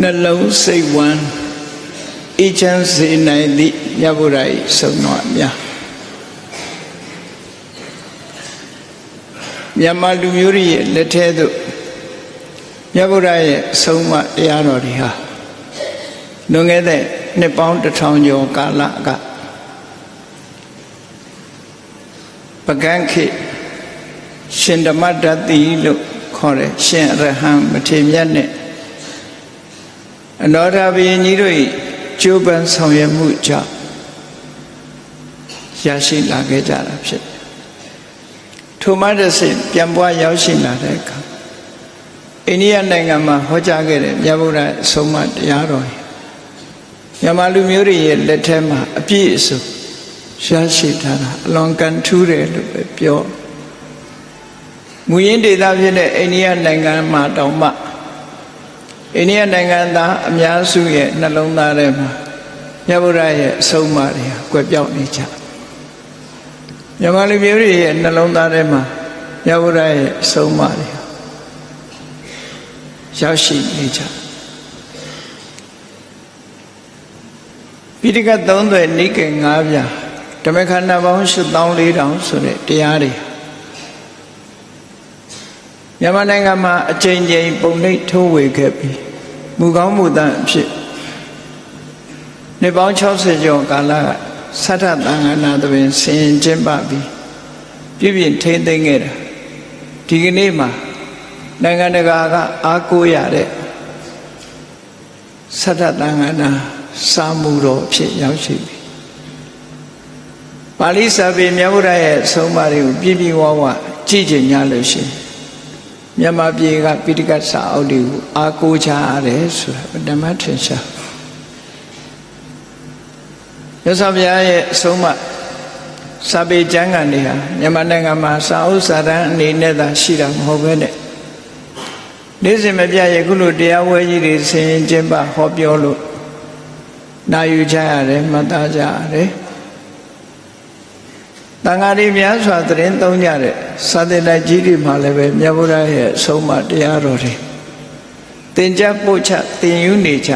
နှလုံးစိတ်ဝမ်းအေးချမ်းစေနိုင်သည့်မြတ်ဗုဒ္ဓ၏ဆုံးတော်များမြန်မာလူမျိုးတွေရဲ့လက်ထဲသို့မြတ်ဗုဒ္ဓရဲ့ဆုံးမတရားတော်တွေဟာလွန်ခဲ့တဲ့နှစ်ပေါင်း1000ကျော်ကာလကပကန်းခေရှင်ဓမ္မတတိလို့ခေါ်တဲ့ရှင်အရဟံမထေရမြတ်နဲ့အနောဓဘုရင်ကြီးတို့၏ကျိုးပန်းဆောင်ရွက်မှုကြောင့်ရရှိလာခဲ့ကြတာဖြစ်တယ်။ထိုမှတစ်ဆင့်ပြန်ပွားရောက်ရှိလာတဲ့အခါအိန္ဒိယနိုင်ငံမှာဟောကြားခဲ့တဲ့မြတ်ဗုဒ္ဓအဆုံးအမတရားတော်မြန်မာလူမျိုးတွေရဲ့လက်ထဲမှာအပြည့်အစုံရရှိထားတာအလွန်ကန်ထူးတယ်လို့ပဲပြောမူရင်းဒေသဖြစ်တဲ့အိန္ဒိယနိုင်ငံမှာတောင်မှအိန္ဒိယနိုင်ငံသားအများစုရဲ့နှလုံးသားထဲမှာမြတ်ဗုဒ္ဓရဲ့အဆုံးအမတွေကွယ်ပြောက်နေကြမြန်မာလူမျိုးတွေရဲ့နှလုံးသားထဲမှာမြတ်ဗုဒ္ဓရဲ့အဆုံးအမတွေရောက်ရှိနေကြပိဋကတ်3 သွယ်နိကေ5 ပြားဓမ္မခန္ဓာပေါင်း84,000ဆိုတဲ့တရားတွေမြန်မာနိုင်ငံမှာအကြိမ်ကြိမ်ပုံနှိပ်ထိုးဝေခဲ့ပြီးမူကောင်းမူသန့်အဖြစ်နှစ်ပေါင်း60ကျော်ကာလကသတ္တသံဃာနာသဘင်ဆင်ကျင်းပပြီးပြည့်ပြည့်ထိမ့်သိမ့်ခဲ့တာဒီကနေ့မှာနိုင်ငံတကာကအားကိုးရတဲ့သတ္တသံဃာနာစာမှုတော်ဖြစ်ရောက်ရှိပြီပါဠိစာပေမြတ်ဗုဒ္ဓရဲ့ဆုံးမတွေကိုပြည့်ပြည့်ဝဝကြည့်ကြညလို့ရှိရင်မြန်မာပြည်ကပိဋကတ်စာအုပ်တွေကိုအားကိုးကြရတယ်ဆိုတာဓမ္မထင်ရှားမြတ်စွာဘုရားရဲ့အဆုံးအမစာပေကျမ်းဂန်တွေဟာမြန်မာနိုင်ငံမှာစာအုပ်စာတမ်းအနေနဲ့သာရှိတာမဟုတ်ဘဲနဲ့နေ့စဉ်မပြတ်ယခုလိုတရားဝဲကြီးတွေဆင်ကျင်းပဟောပြောလို့နာယူကြရတယ်မှတ်သားကြရတယ်တန်ဃာတွေများစွာသတင်းသုံးကြတဲ့စာသင်တိုက်ကြီးတွေမှာလည်းပဲမြတ်ဗုဒ္ဓရဲ့အဆုံးအမတရားတော်တွေသင်ကြားပို့ချသင်ယူနေကြ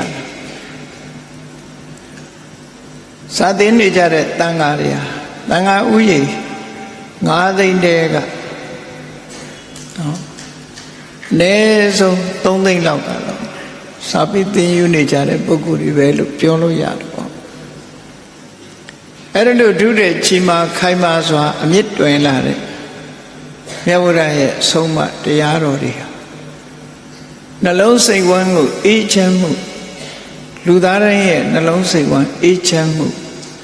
စာသင်နေကြတဲ့တန်ဃာတွေဟာတန်ဃာဥယျာဉ်9 သိန်းတဲကနော်အနည်းဆုံး3 သိန်းလောက်ကတော့စာပေသင်ယူနေကြတဲ့ပုဂ္ဂိုလ်တွေပဲလို့ပြောလို့ရတယ်ပေါ့အဲ့ဒါလို့ဒုတဲ့ချီမာခိုင်မာစွာအမြင့်တွင်လာတဲ့မြတ်ဗုဒ္ဓရဲ့ဆုံးမတရားတော်တွေဟာနှလုံးစိတ်ဝမ်းကိုအေးချမ်းမှုလူသားတိုင်းရဲ့နှလုံးစိတ်ဝမ်းအေးချမ်းမှု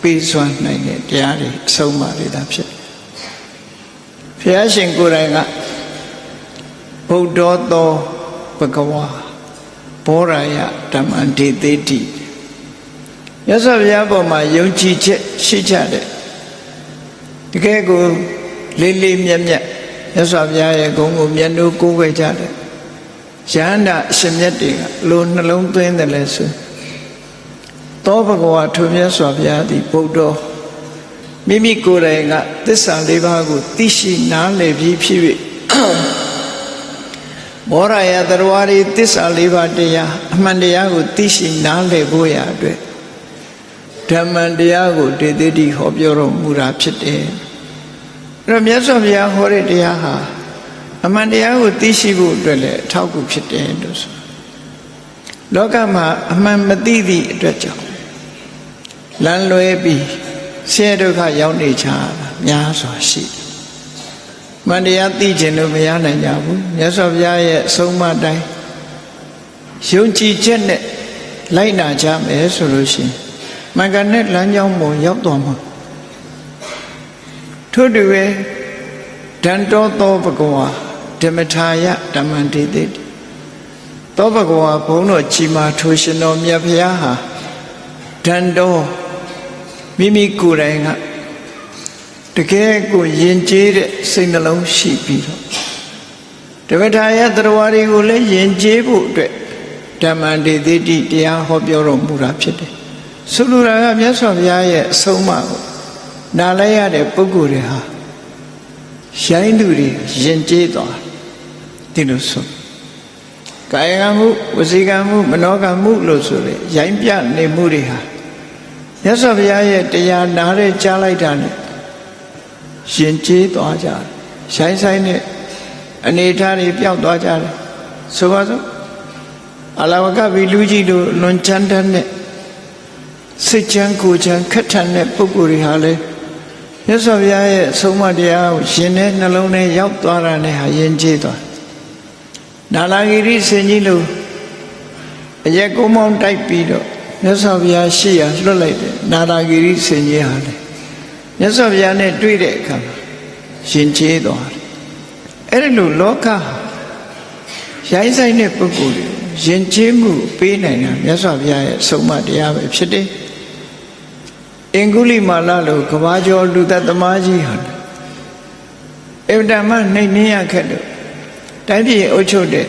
ပေးစွမ်းနိုင်တဲ့တရားတွေအဆုံးအမတွေသာဖြစ်တယ်။ဘုရားရှင်ကိုယ်တိုင်ကဗုဒ္ဓသောဘဂဝါဘောရာယဓမ္မံဒေသေတိမြတ်စွာဘုရားပေါ်မှာယုံကြည်ချက်ရှိကြတဲ့တကယ်ကိုလေးလေးမြတ်မြတ်မြတ်စွာဘုရားရဲ့ဂုဏ်ကိုမျက်နှာကိုးကွယ်ကြတဲ့ယန္တာအရှင်မြတ်တွေကလိုနှလုံးသွင်းတယ်လဲဆိုသောဘဂဝါထိုမြတ်စွာဘုရားသည်ဗုဒ္ဓမိမိကိုယ်တိုင်ကသစ္စာ 4 ပါးကိုသိရှိနားလည်ပြီးဖြစ်၍ဘောရယတရဝရီသစ္စာ 4 ပါးတရားအမှန်တရားကိုသိရှိနားလည်ဖို့ရာအတွက်ဓမ္မတရားကိုဒေသေတိဟောပြောတော်မူတာဖြစ်တယ်။အဲ့တော့မြတ်စွာဘုရားဟောတဲ့တရားဟာအမှန်တရားကိုသိရှိဖို့အတွက်လည်းအထောက်အကူဖြစ်တယ်လို့ဆို။လောကမှာအမှန်မသိသည့်အတွက်ကြောင့်လမ်းလွဲပြီးဆင်းရဲဒုက္ခရောက်နေကြတာများစွာရှိတယ်။မှန်တရားသိခြင်းလို့မရနိုင်ကြဘူး။မြတ်စွာဘုရားရဲ့အဆုံးအမတိုင်းယုံကြည်ချက်နဲ့လိုက်နာကြမယ်ဆိုလို့ရှိရင်မင်္ဂနဲ့လမ်းကြောင်းပေါ်ရောက်သွားမှာထို့တူပဲဒန္တောသောဘဂဝါဓမ္မထာယဓမ္မံဒေသေတိသောဘဂဝါဘုန်းတော်ကြီးမာထိုရှင်တော်မြတ်ဘုရားဟာဒန္တောမိမိကိုယ်တိုင်ကတကယ်ကိုယဉ်ကျေးတဲ့စိတ်နှလုံးရှိပြီးတော့ဓမ္မထာယသရဝါတွေကိုလည်းယဉ်ကျေးဖို့အတွက်ဓမ္မံဒေသေတိတရားဟောပြောတော်မူတာဖြစ်တယ်ဆိုလိုတာကမြတ်စွာဘုရားရဲ့အဆုံးအမကိုနားလိုက်ရတဲ့ပုဂ္ဂိုလ်တွေဟာရိုင်းသူတွေယဉ်ကျေးသွားဒီလိုဆိုက ကာယကံမှုဝစီကံမှုမနောကံမှုလို့ဆိုလေရိုင်းပြနေမှုတွေဟာမြတ်စွာဘုရားရဲ့တရားနားတဲ့ကြားလိုက်တာနဲ့ရှင်ကျေးသွားကြတယ်ရိုင်းဆိုင်တဲ့အနေထားတွေပျောက်သွားကြတယ်ဆိုပါစို့အလဝကဗီလူကြီးတို့လွန်ချမ်းတဲ့စိတ်ချမ်းကိုယ်ချမ်းခက်ထန်တဲ့ပုဂ္ဂိုလ်တွေဟာလေမြတ်စွာဘုရားရဲ့အဆုံးအမတရားကိုရှင်တဲ့နှလုံးထဲရောက်သွားတာနဲ့ဟာယဉ်ကျေးသွားနာလာဂိရိဆင်ကြီးလို့အရက်ကုန်းမောင်းတိုက်ပြီးတော့မြတ်စွာဘုရားရှိရာလွတ်လိုက်တယ်နာလာဂိရိဆင်ကြီးဟာလေမြတ်စွာဘုရားနဲ့တွေ့တဲ့အခါမှာယဉ်ကျေးသွားတယ်အဲ့ဒီလိုလောကရိုင်းဆိုင်တဲ့ပုဂ္ဂိုလ်တွေယဉ်ကျေးမှုပေးနိုင်တာမြတ်စွာဘုရားရဲ့အဆုံးအမတရားပဲဖြစ်တယ်အင်္ဂုလိမာလလို့ကဘာကျော်လူသက်သမားကြီးဟာအဗ္ဗဓမ္မနှိမ့်နှင်းရခက်လို့တိုင်းပြည်အုပ်ချုပ်တဲ့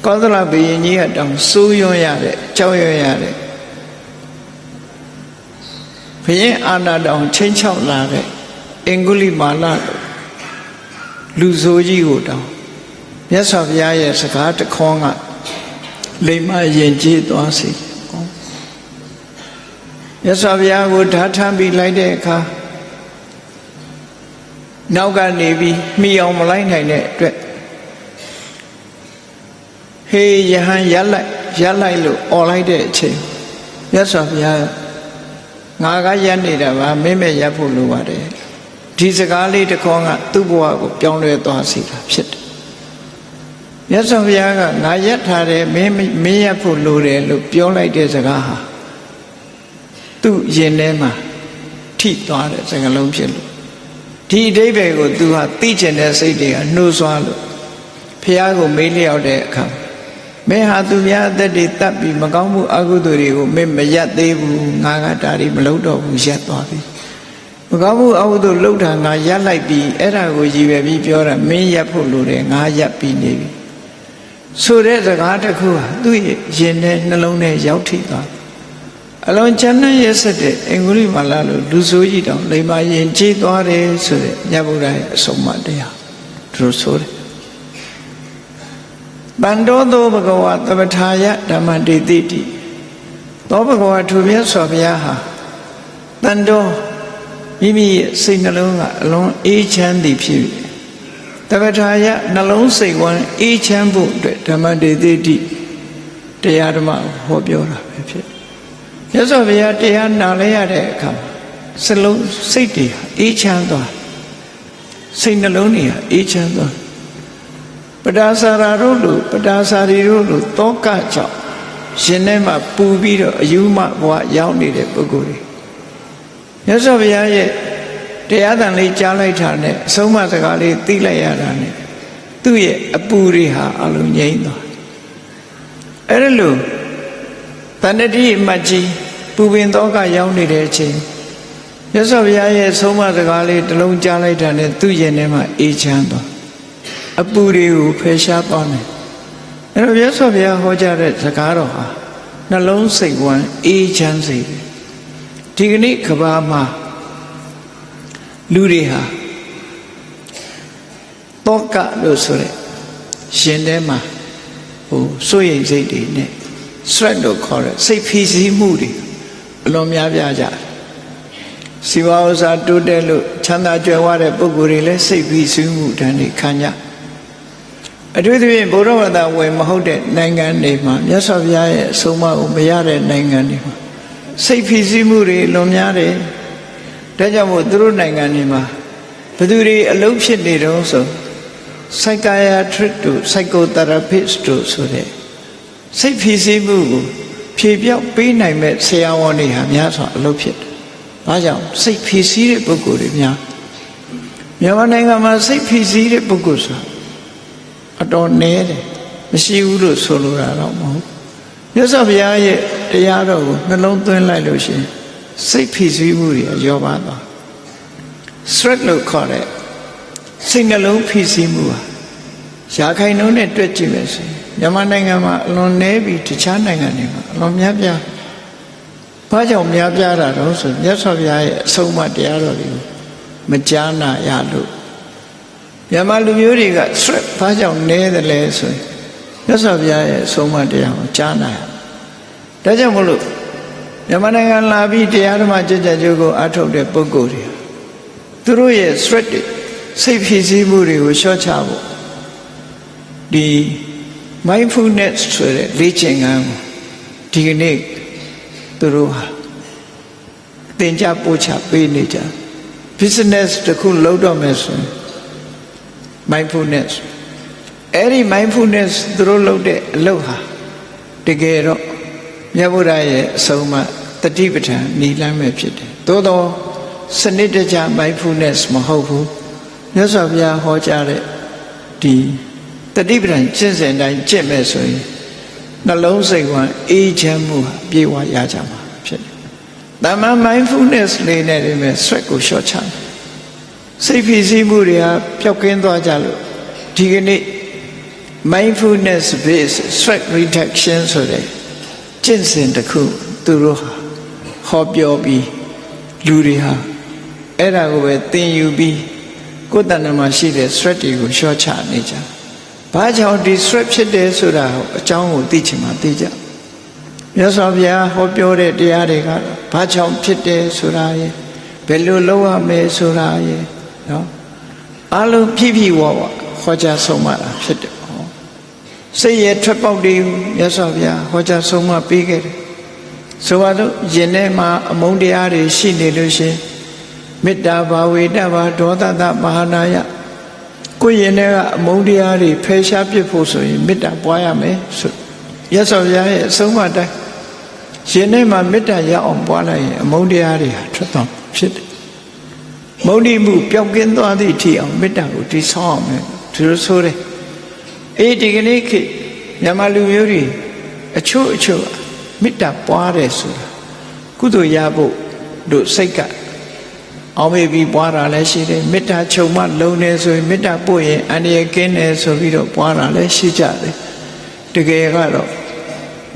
ကောသလဘုရင်ကြီးကတောင်စိုးရွံ့ရတဲ့ကြောက်ရွံ့ရတဲ့ဘုရင်အာဏာတောင်ချင်းချောက်လာတဲ့အင်္ဂုလိမာလလူဆိုးကြီးကိုတောင်မြတ်စွာဘုရားရဲ့စကားတခွန်းကလိမ္မာယဉ်ကျေးသွားစေမြတ်စွာဘုရားကိုဓာထမ်းပြီးလိုက်တဲ့အခါနောက်ကနေပြီးမှီအောင်မလိုက်နိုင်တဲ့အတွက်ဟေးယဟန်ရပ်လိုက်လို့អော်လိုက်တဲ့အချိန်မြတ်စွာဘုရားငါကရပ်နေတာပါမင်းမဲ့ရပ်ဖို့လိုပါတယ်ဒီစကားလေးတစ်ခေါက်ကသူ့ဘဝကိုပြောင်းလဲသွားစေတာဖြစ်တယ်မြတ်စွာဘုရားကငါရပ်ထားတယ်မင်းရပ်ဖို့လိုတယ်လို့ပြောလိုက်တဲ့စကားဟာသူ့ရင်ထဲမှာထိသွားတဲ့စကားလုံးဖြစ်လို့ဒီအဓိပ္ပာယ်ကိုသူဟာသိကျင်တဲ့စိတ်တွေကနှိုးဆွားလို့ဘုရားကိုမေးလျောက်တဲ့အခါမင်းဟာသူများအသက်တွေတတ်ပြီးမကောင်းမှုအကုသိုလ်တွေကိုမင်းမရပ်သေးဘူးငါကဒါတွေမလုပ်တော့ဘူးရပ်သွားပြီမကောင်းမှုအကုသိုလ်လုပ်တာငါရပ်လိုက်ပြီအဲ့ဒါကိုရည်ရွယ်ပြီးပြောတာမင်းရပ်ဖို့လိုတယ်ငါရပ်ပြီးနေပြီဆိုတဲ့စကားတစ်ခုဟာသူ့ရဲ့ရင်ထဲနှလုံးထဲရောက်ထိသွားအလွန်ချမ်းသာရစတဲ့အင်္ဂုလိမာလလို့လူဆိုးကြီးတောင်လိမ္မာယဉ်ကျေးသွားတယ်ဆိုတဲ့မြတ်ဗုဒ္ဓရဲ့အဆုံးအမတရားသူတို့ဆိုတယ်တန်တောသောဘဂဝါသမထာယဓမ္မတေတိတိသောဘဂဝါထူမြတ်စွာဘုရားဟာတန်တောမိမိရဲ့စိတ်နှလုံးကအလွန်အေးချမ်းသည်ဖြစ်ပြီသမထာယနှလုံးစိတ်ဝမ်းအေးချမ်းဖို့အတွက်ဓမ္မတေတိတိတရားဓမ္မဟောပြောတာပဲဖြစ်မြတ်စွာဘုရားတရားနာလဲရတဲ့အခါစလုံးစိတ်တွေအေးချမ်းသွားစိတ်နှလုံးတွေအေးချမ်းသွားပဒါစာရာတို့လိုပဒါစာရီတို့လိုတောကကြောင့်ရှင်ထဲမှာပူပြီးတော့အယူမဘဝရောက်နေတဲ့ပုဂ္ဂိုလ်တွေမြတ်စွာဘုရားရဲ့တရားသံလေးကြားလိုက်တာနဲ့အဆုံးအမစကားလေးသိလိုက်ရတာနဲ့သူ့ရဲ့အပူတွေဟာအလုံးငြိမ်းသွားအဲ့ဒါလို့တဏှတိအမတ်ကြီးပူပင်တောကရောက်နေတဲ့အချိန်မြတ်စွာဘုရားရဲ့ဆုံးမစကားလေးတစ်လုံးကြားလိုက်တာနဲ့သူ့ရင်ထဲမှာအေးချမ်းသွားအပူတွေကိုဖယ်ရှားသွားတယ်အဲ့တော့မြတ်စွာဘုရားဟောကြားတဲ့စကားတော်ဟာနှလုံးစိတ်ဝမ်းအေးချမ်းစေတယ်ဒီကနေ့ကဘာမှာလူတွေဟာတောကလို့ဆိုတဲ့ရှင်ထဲမှာစိုးရိမ်စိတ်တွေနဲ့ stress လို့ခေါ်တဲ့စိတ်ဖိစီးမှုတွေအလွန်များပြားကြတယ်စီဝါဥစ္စာတိုးတက်လို့ချမ်းသာကြွယ်ဝတဲ့ပုဂ္ဂိုလ်တွေလည်းစိတ်ဖိစီးမှုတန်းတွေခံကြအထူးသဖြင့်ဘုရားဘာသာဝင်မဟုတ်တဲ့နိုင်ငံတွေမှာမြတ်စွာဘုရားရဲ့အဆုံးအမကိုမရတဲ့နိုင်ငံတွေမှာစိတ်ဖိစီးမှုတွေလွန်များတယ်ဒါကြောင့်မို့သူတို့နိုင်ငံတွေမှာဘယ်သူတွေအလုပ်ဖြစ်နေတော့ဆို psychiatrist တို့ psychotherapist တို့ဆိုတဲ့စိတ်ဖိစီးမှုကိုဖြေပြောက်ပေးနိုင်မဲ့ဆရာဝန်တွေဟာများစွာအလုပ်ဖြစ်တယ်။ဒါကြောင့်စိတ်ဖိစီးတဲ့ပုဂ္ဂိုလ်တွေများမြန်မာနိုင်ငံမှာစိတ်ဖိစီးတဲ့ပုဂ္ဂိုလ်ဆိုအတော်နည်းတယ်မရှိဘူးလို့ဆိုလိုတာတော့မဟုတ်မြတ်စွာဘုရားရဲ့တရားတော်ကိုနှလုံးသွင်းလိုက်လို့ရှိရင်စိတ်ဖိစီးမှုတွေရောပါသွား stress လို့ခေါ်တဲ့စိတ်နှလုံးဖိစီးမှုဟာရာခိုင်နှုန်းနဲ့တွက်ကြည့်မယ်ဆိုရင်မြန်မာနိုင်ငံမှာအလွန်နည်းပြီးတခြားနိုင်ငံတွေမှာအလွန်များပြားဘာကြောင့်များပြားတာတော့ဆိုမြတ်စွာဘုရားရဲ့အဆုံးအမတရားတော်တွေကိုမကြားနာရလို့မြန်မာလူမျိုးတွေက stress ဘာကြောင့်နည်းတယ်လဲဆိုရင် မြတ်စွာဘုရားရဲ့ဆုံးမတရားကိုကြားနာရဒါကြောင့်မလို့မြန်မာနိုင်ငံလာပြီးတရားဓမ္မကြကြကျိုးကိုအထုတ်တဲ့ပုဂ္ဂိုလ်တွေသူတို့ရဲ့ stress တွေစိတ်ဖြစ်စည်းမှုတွေကိုလျှော့ချဖို့ဒီ mindfulness ဆိုတဲ့လေ့ကျင့်ခန်းကိုဒီကနေ့သူတို့ဟာသင်ကြားပို့ချပေးနေကြ business တစ်ခုလုပ်တော့မယ်ဆိုရင် mindfulness အဲ့ဒီ mindfulness သူတို့လုပ်တဲ့အလုပ်ဟာတကယ်တော့မြတ်ဗုဒ္ဓရဲ့အဆုံးအမတတိပဋ္ဌာန်နိလမ်းပဲဖြစ်တယ်သို့တော့စနစ်တကျ mindfulness မဟုတ်ဘူးမြတ်စွာဘုရားဟောကြားတဲ့ဒီတတိပဋ္ဌာန်ကျင့်စဉ်တိုင်းကျင့်မယ်ဆိုရင်နှလုံးစိတ်ဝမ်းအေးချမ်းမှုဟာပြေဝရကြမှာဖြစ်တယ်။တမန် mindfulness လေးနဲ့တည်းပဲ stress ကိုလျှော့ချတယ်။စိတ်ဖြစ်စည်းမှုတွေကပျောက်ကင်းသွားကြလို့ဒီကနေ့ mindfulness based stress reduction ဆိုတဲ့ကျင့်စဉ်တစ်ခုသူတို့ဟာဟောပြောပြီးလူတွေဟာအဲ့ဒါကိုပဲသင်ယူပြီးကိုယ်တဏ္ဍာမှာရှိတဲ့ stress တွေကိုလျှော့ချနေကြ။ဘာကြောင့်ဒီ stress ဖြစ်တယ်ဆိုတာအကြောင်းကိုသိချင်မှသိကြမြတ်စွာဘုရားဟောပြောတဲ့တရားတွေကဘာကြောင့်ဖြစ်တယ်ဆိုတာရယ်ဘယ်လိုလုပ်ရမယ်ဆိုတာရယ်နော်အလုံးဖြည်းဖြည်းဝဝဟောကြားဆုံးမတာဖြစ်တယ်ဟောစိတ်ရဲ့ထွက်ပေါက်တွေကိုမြတ်စွာဘုရားဟောကြားဆုံးမပေးခဲ့တယ်ဆိုပါတော့ယင်ထဲမှာအမုန်းတရားတွေရှိနေလို့ရှင်မေတ္တာဘာဝေတ္တဘာဒေါသတမဟာနာယကိုယ်ရင်ထဲကအမုန်းတရားတွေဖယ်ရှားပစ်ဖို့ဆိုရင်မေတ္တာပွားရမယ်ဆိုရသော်ဘုရားရဲ့အဆုံးအမတိုင်းရင်ထဲမှာမေတ္တာရအောင်ပွားလိုက်ရင်အမုန်းတရားတွေဟာထွက်သွားဖြစ်တယ်မုန်းတိမှုပျောက်ကင်းသွားသည့်အထိအောင်မေတ္တာကိုတည်ဆောက်အောင်သူတို့ဆိုတယ်အေးဒီကနေ့ခေတ်မြန်မာလူမျိုးတွေအချို့မေတ္တာပွားတယ်ဆိုတာကုသိုလ်ရဖို့တို့စိတ်ကအောင်မေပြီးပွားတာလည်းရှိတယ်မေတ္တာချုပ်မှလုံးနေဆိုရင်မေတ္တာပို့ရင်အန္တရာယ်ကင်းတယ်ဆိုပြီးတော့ပွားတာလည်းရှိကြတယ်တကယ်ကတော့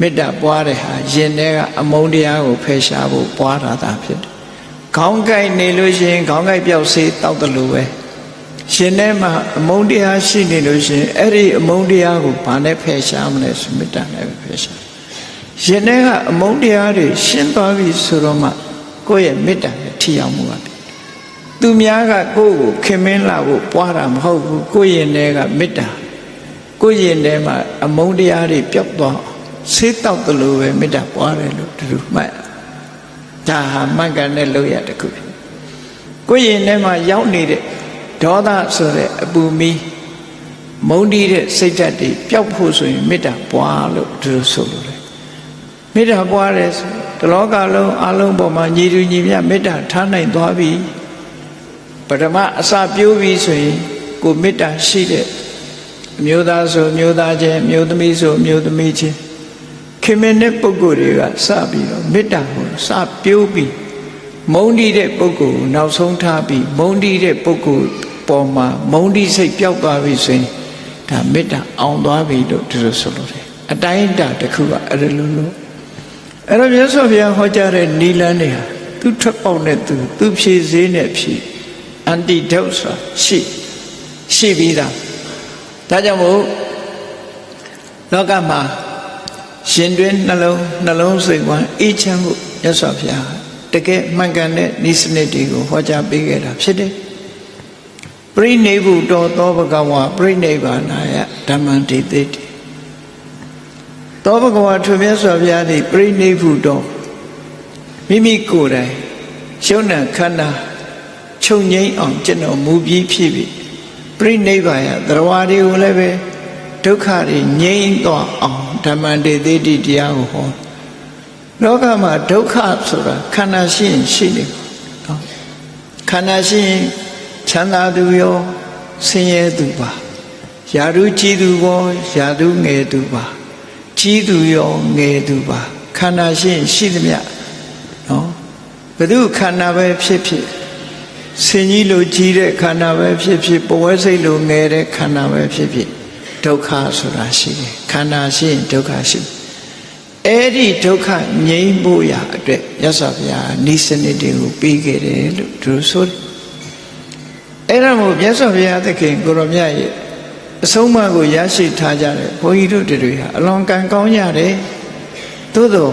မေတ္တာပွားတဲ့ဟာရင်ထဲကအမုန်းတရားကိုဖယ်ရှားဖို့ပွားတာသာဖြစ်တယ်ခေါင်းကိုက်နေလို့ရှိရင်ခေါင်းကိုက်ပြောက်စေးတောက်တယ်လို့ပဲရှင်ထဲမှာအမုန်းတရားရှိနေလို့ရှိရင်အဲ့ဒီအမုန်းတရားကိုဘာနဲ့ဖယ်ရှားမလဲဆိုမေတ္တာနဲ့ပဲဖယ်ရှားရှင်ထဲကအမုန်းတရားတွေရှင်းသွားပြီဆိုတော့မှကိုယ့်ရဲ့မေတ္တာနဲ့ထီအောင်မှုပါသူများကကိုယ့်ကိုခင်မင်းလာဖို့ပွားတာမဟုတ်ဘူးကိုယ့်ရင်ထဲကမေတ္တာကိုယ့်ရင်ထဲမှာအမုန်းတရားတွေပျောက်သွားဆေးတောက်တယ်လို့ပဲမေတ္တာပွားတယ်လို့သူမှတ်ဒါဟာမှန်ကန်တဲ့လုပ်ရတခုကိုယ့်ရင်ထဲမှာရောက်နေတဲ့ဒေါသဆိုတဲ့အပူမီးမုန်းတီးတဲ့စိတ်ဓာတ်တွေပျောက်ဖို့ဆိုရင်မေတ္တာပွားလို့သူဆိုလို့လေမေတ္တာပွားတယ်ဆိုတလောကလုံးအလုံးပေါ်မှာညီတူညီမျှမေတ္တာထားနိုင်သွားပြီပထမအစပြိုးပြီဆိုရင်ကိုမေတ္တာရှိတဲ့အမျိုးသားဆိုမျိုးသားချင်းမျိုးသမီးဆိုမျိုးသမီးချင်းခင်မင်းတဲ့ပုဂ္ဂိုလ်တွေကစပြီးတော့မေတ္တာကိုစပြိုးပြီးမုန်းတီးတဲ့ပုဂ္ဂိုလ်ကိုနောက်ဆုံးထားပြီးမုန်းတီးတဲ့ပုဂ္ဂိုလ်ပေါ်မှာမုန်းတီးစိတ်ပျောက်သွားပြီဆိုရင်ဒါမေတ္တာအောင်သွားပြီလို့သူတို့ဆိုလို့တယ်အတိုင်းအတာတစ်ခုကအဲ့လိုလို့အဲ့တော့မြတ်စွာဘုရားဟောကြားတဲ့နိလန်းတွေဟာသူထွက်ပေါက်နဲ့သူဖြည့်စည်းနဲ့ဖြည့်အန်တီဒုတ်ဆိုတာရှိပြီးသားဒါကြောင့်မို့လောကမှာရှင်တွင်နှလုံးစိတ်ဝမ်းအေးချမ်းမှုမြတ်စွာဘုရားတကယ်မှန်ကန်တဲ့ဤစနစ်တွေကိုဟောကြားပေးခဲ့တာဖြစ်တယ်ပရိနိဗ္ဗုတောသောဘဂဝါပရိနိဗ္ဗာနာယဓမ္မံတိတိသောဘဂဝါထွေမြတ်စွာဘုရားသည်ပရိနိဗ္ဗုတောမိမိကိုယ်တိုင်ရှုံးတဲ့ခန္ဓာချုပ်ငိမ့်အောင်ကျင့်တော်မူပြီးဖြစ်ပြီပရိနိဗ္ဗာယသရဝါတွေကိုလည်းပဲဒုက္ခတွေငြိမ်းသွားအောင်ဓမ္မံတေတိတိတရားကိုဟောလောကမှာဒုက္ခဆိုတာခန္ဓာရှိရင်ရှိနေနော်ခန္ဓာရှိရင်ချမ်းသာသူရောဆင်းရဲသူပါယာရုကြီးသူရောယာရုငယ်သူပါကြီးသူရောငယ်သူပါခန္ဓာရှိရင်ရှိသမျှနော်ဘယ်သူခန္ဓာပဲဖြစ်ဖြစ်ဆင်းကြီးလိုကြီးတဲ့ခန္ဓာပဲဖြစ်ဖြစ်ပဝဲစိတ်လိုငယ်တဲ့ခန္ဓာပဲဖြစ်ဖြစ်ဒုက္ခဆိုတာရှိတယ်ခန္ဓာရှိရင်ဒုက္ခရှိအဲ့ဒီဒုက္ခငြိမ်းဖို့ရအတွက်မြတ်စွာဘုရားနိစ္စနစ်တွေကိုပြီးခဲ့တယ်လို့သူဆိုတယ်အဲ့ဒါမို့မြတ်စွာဘုရားသခင်ကိုရောမြတ်ရဲ့ အဆုံးအမကိုရရှိထားကြတယ်ဘုန်းကြီးတို့တွေဟာအလွန်ကံကောင်းကြတယ်သို့သော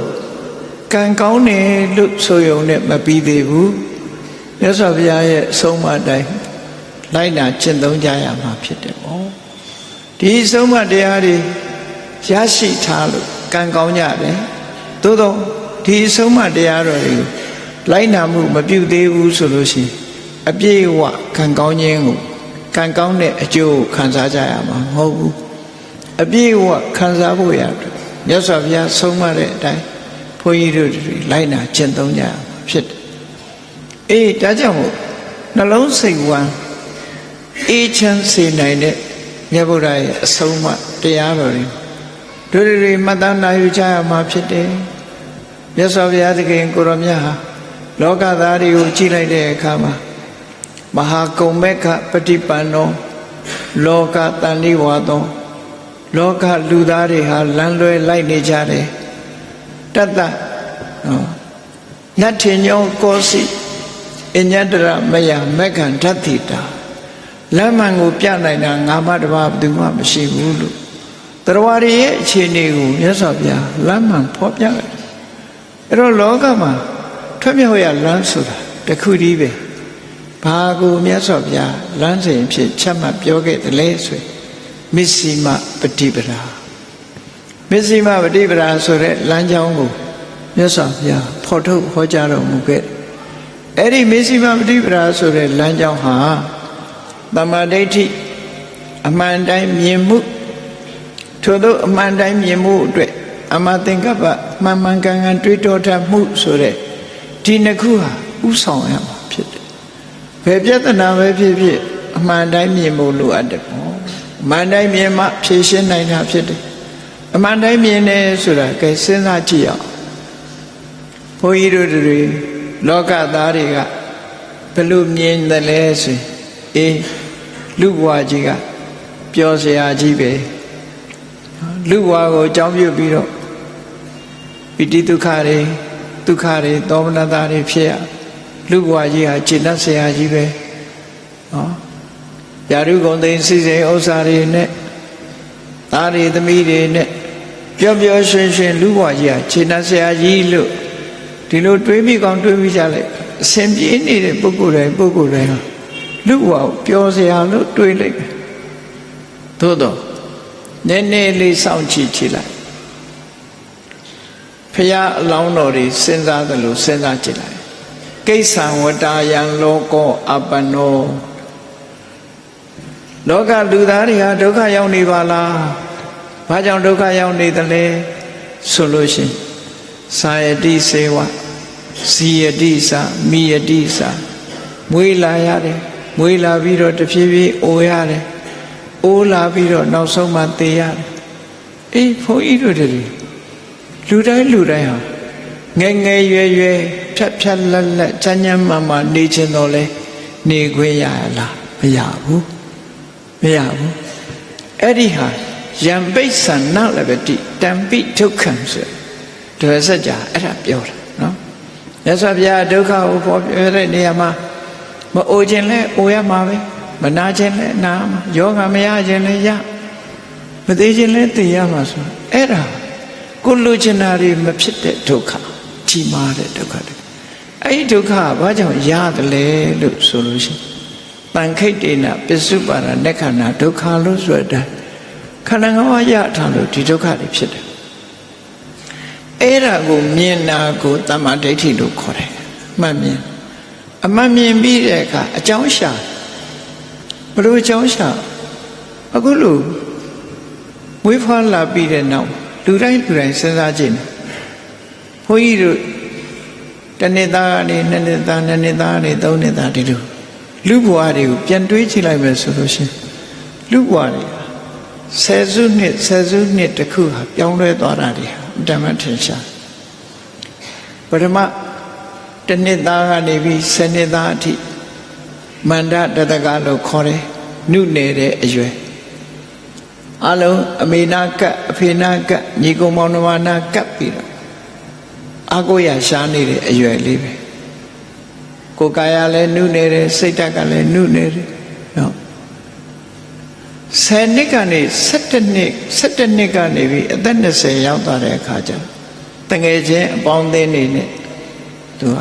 ကံကောင်းတယ်လို့ဆိုရုံနဲ့မပြီးသေးဘူးမြတ်စွာဘုရားရဲ့အဆုံးအမတိုင်းလိုက်နာကျင့်သုံးကြရမှာဖြစ်တယ်ပေါ့ဒီအဆုံးအမတရားတွေရရှိထားလို့ကံကောင်းကြတယ်သို့သောဒီအဆုံးအမတရားတော်တွေကိုလိုက်နာမှုမပြုသေးဘူးဆိုလို့ရှိရင်အပြည့်အဝကံကောင်းခြင်းကိုကံကောင်းတဲ့အကျိုးခံစားကြရမှာမဟုတ်ဘူးအပြည့်အဝခံစားဖို့ရတယ်မြတ်စွာဘုရားဆုံးမတဲ့အတိုင်းဘုန်းကြီးတို့တွေလိုက်နာကျင့်သုံးကြရမှာဖြစ်တယ်အေးဒါကြောင့်မို့နှလုံးစိတ်ဝမ်းအေးချမ်းစေနိုင်တဲ့မြတ်ဗုဒ္ဓရဲ့အဆုံးအမတရားတော်တွေမှတ်သားနိုင်ယူကြရမှာဖြစ်တယ်မြတ်စွာဘုရားသခင်ကိုရောမြတ်ဟာလောကသားတွေကိုကြည့်လိုက်တဲ့အခါမှာမဟာကုံမေခပฏิပန္နောလောကတန်လိဝါသောလောကလူသားတွေဟာလမ်းလွဲလိုက်နေကြတယ်တတ္တနတ္ထေညောကောစီအညတရမယမက္ခံဓတ္တိတာလမ်းမှန်ကိုပြနိုင်တာငါမှတပါးဘယ်သူမှမရှိဘူးလို့တရားရည်ရဲ့အခြေအနေကိုမြတ်စွာဘုရားလမ်းမှန်ဖော်ပြလိုက်အဲ့တော့လောကမှာထွက်မြောက်ရလမ်းဆိုတာတခုတည်းပဲဘာကိုမြတ်စွာဘုရားလမ်းစဉ်ဖြစ်ချက်မှတ်ပြောခဲ့တယ်လဲဆိုမစ္စည်းမပฏิပဒါမစ္စည်းမပฏิပဒါဆိုတဲ့လမ်းကြောင်းကိုမြတ်စွာဘုရားဖော်ထုတ်ဟောကြားတော်မူခဲ့တယ်အဲ့ဒီမစ္စည်းမပฏิပဒါဆိုတဲ့လမ်းကြောင်းဟာသမ္မာဒိဋ္ဌိအမှန်တိုင်းမြင်မှုထို့သောအမှန်တိုင်းမြင်မှုအတွက်အမသင်္ကပ္ပမှန်မှန်ကန်ကန်တွေးတောတတ်မှုဆိုတဲ့ဒီနှစ်ခုဟာဥဆောင်ရမှာဖြစ်တယ်ဘယ်ပြဿနာပဲဖြစ်ဖြစ်အမှန်တိုင်းမြင်ဖို့လိုအပ်တယ်ပေါ့အမှန်တိုင်းမြင်မှဖြေရှင်းနိုင်တာဖြစ်တယ်အမှန်တိုင်းမြင်တယ်ဆိုတာကဲစဉ်းစားကြည့်အောင်ဘုန်းကြီးတို့တွေလောကသားတွေကဘယ်လိုမြင်တယ်လဲဆိုအေးလူဘဝကြီးကပျော်စရာကြီးပဲလူဘဝကိုအကြောင်းပြုပြီးတော့ပိဋိဒုက္ခတွေသောမနတာတွေဖြစ်ရလူဘဝကြီးဟာจิตတ်စရာကြီးပဲနော်ယာရုဂုံသိစိစိဥစ္စာတွေနဲ့သားတွေသမီးတွေနဲ့ပျော်ပျော်ရွှင်ရွှင်လူဘဝကြီးဟာจิตတ်စရာကြီးလို့ဒီလိုတွေးမိကောင်းတွေးမိကြလိုက်အစဉ်ပြေးနေတဲ့ပုဂ္ဂိုလ်တိုင်းဟာလူဘဝကိုပျော်စရာလို့တွေးလိုက်သို့တော့နည်းနည်းလေးစောင့်ကြည့်လိုက်ဖရာအလောင်းတော်တွေစဉ်းစားသလိုစဉ်းစားကြည့်လိုက်ကိစ္ဆံဝတ္တယံလောကောအပ္ပနောလောကလူသားတွေဟာဒုက္ခရောက်နေပါလားဘာကြောင့်ဒုက္ခရောက်နေသလဲဆိုလို့ရှိရင်သာယတိစေဝဇီယတိစာမိယတိစာမွေးလာရတယ်မွေးလာပြီးတော့တဖြည်းဖြည်းအိုရတယ်အိုးလာပြီးတော့နောက်ဆုံးမှသေရတယ်အေးဘုန်းကြီးတို့တွေလူတိုင်းဟာငယ်ငယ်ရွယ်ရွယ်ဖြတ်လက်ချမ်းချမ်းမာမာနေခြင်းတော့လဲနေခွင့်ရလားမရဘူးအဲ့ဒီဟာယံပိဿာနလဘတိတံပိဒုက္ခံဆိုဒွေစကြာအဲ့ဒါပြောတာနော်မြတ်စွာဘုရားဒုက္ခကိုပေါ်ပြောတဲ့နေရာမှာမအိုခြင်းလဲအိုရမှာပဲမနာခြင်းလဲနာမှာယောဂမရခြင်းလဲရမသေးခြင်းလဲသိရမှာဆိုအဲ့ဒါကိုလူချင်တာတွေမဖြစ်တဲ့ဒုက္ခကြီးမားတဲ့ဒုက္ခတွေအဲ့ဒီဒုက္ခဘာကြောင့်ရတယ်လဲလို့ဆိုလို့ရှိရင်တန်ခိတ်တေနပစ္စုပါဒနက္ခဏာဒုက္ခလို့ဆိုတဲ့ခန္ဓာငါးပါးရထားလို့ဒီဒုက္ခတွေဖြစ်တယ်အဲ့ဒါကိုမြင်တာကိုတမ္မာဒိဋ္ဌိလို့ခေါ်တယ်မှတ်မြင်အမှန်မြင်ပြီးတဲ့အခါအကြောင်းရှာဘလို့အကြောင်းရှာအခုလို့ဝိဖွာလာပြီးတဲ့နောက်လူတိုင်းစဉ်းစားကြည့်နေဘုန်းကြီးတို့တစ်နှစ်သားကနေနှစ်နှစ်သားနှစ်နှစ်သားကနေသုံးနှစ်သားဒီလိုလူဘဝတွေကိုပြန်တွေးကြည့်လိုက်မယ်ဆိုလို့ရှိရင်လူဘဝတွေဆယ်စုနှစ်တစ်ခုဟာပြောင်းလဲသွားတာတွေဟာအတ္တမထင်ရှားပထမတစ်နှစ်သားကနေပြီး10နှစ်သားအထိမန္တတတကလို့ခေါ်တယ်နုနယ်တဲ့အရွယ်အလုံးအမေနာကပ်အဖေနာကပ်ညီကောင်မောင်နှမနာကပ်ပြီးတော့အကိုရရှားနေတဲ့အရွယ်လေးပဲကိုယ်ကာယလည်းနုနေတယ်စိတ်ဓာတ်ကလည်းနုနေတယ်နော် 10 နှစ်ကနေ17နှစ်ကနေပြီးအသက်20ရောက်သွားတဲ့အခါကျတငယ်ချင်းအပေါင်းအသင်းတွေနဲ့သူက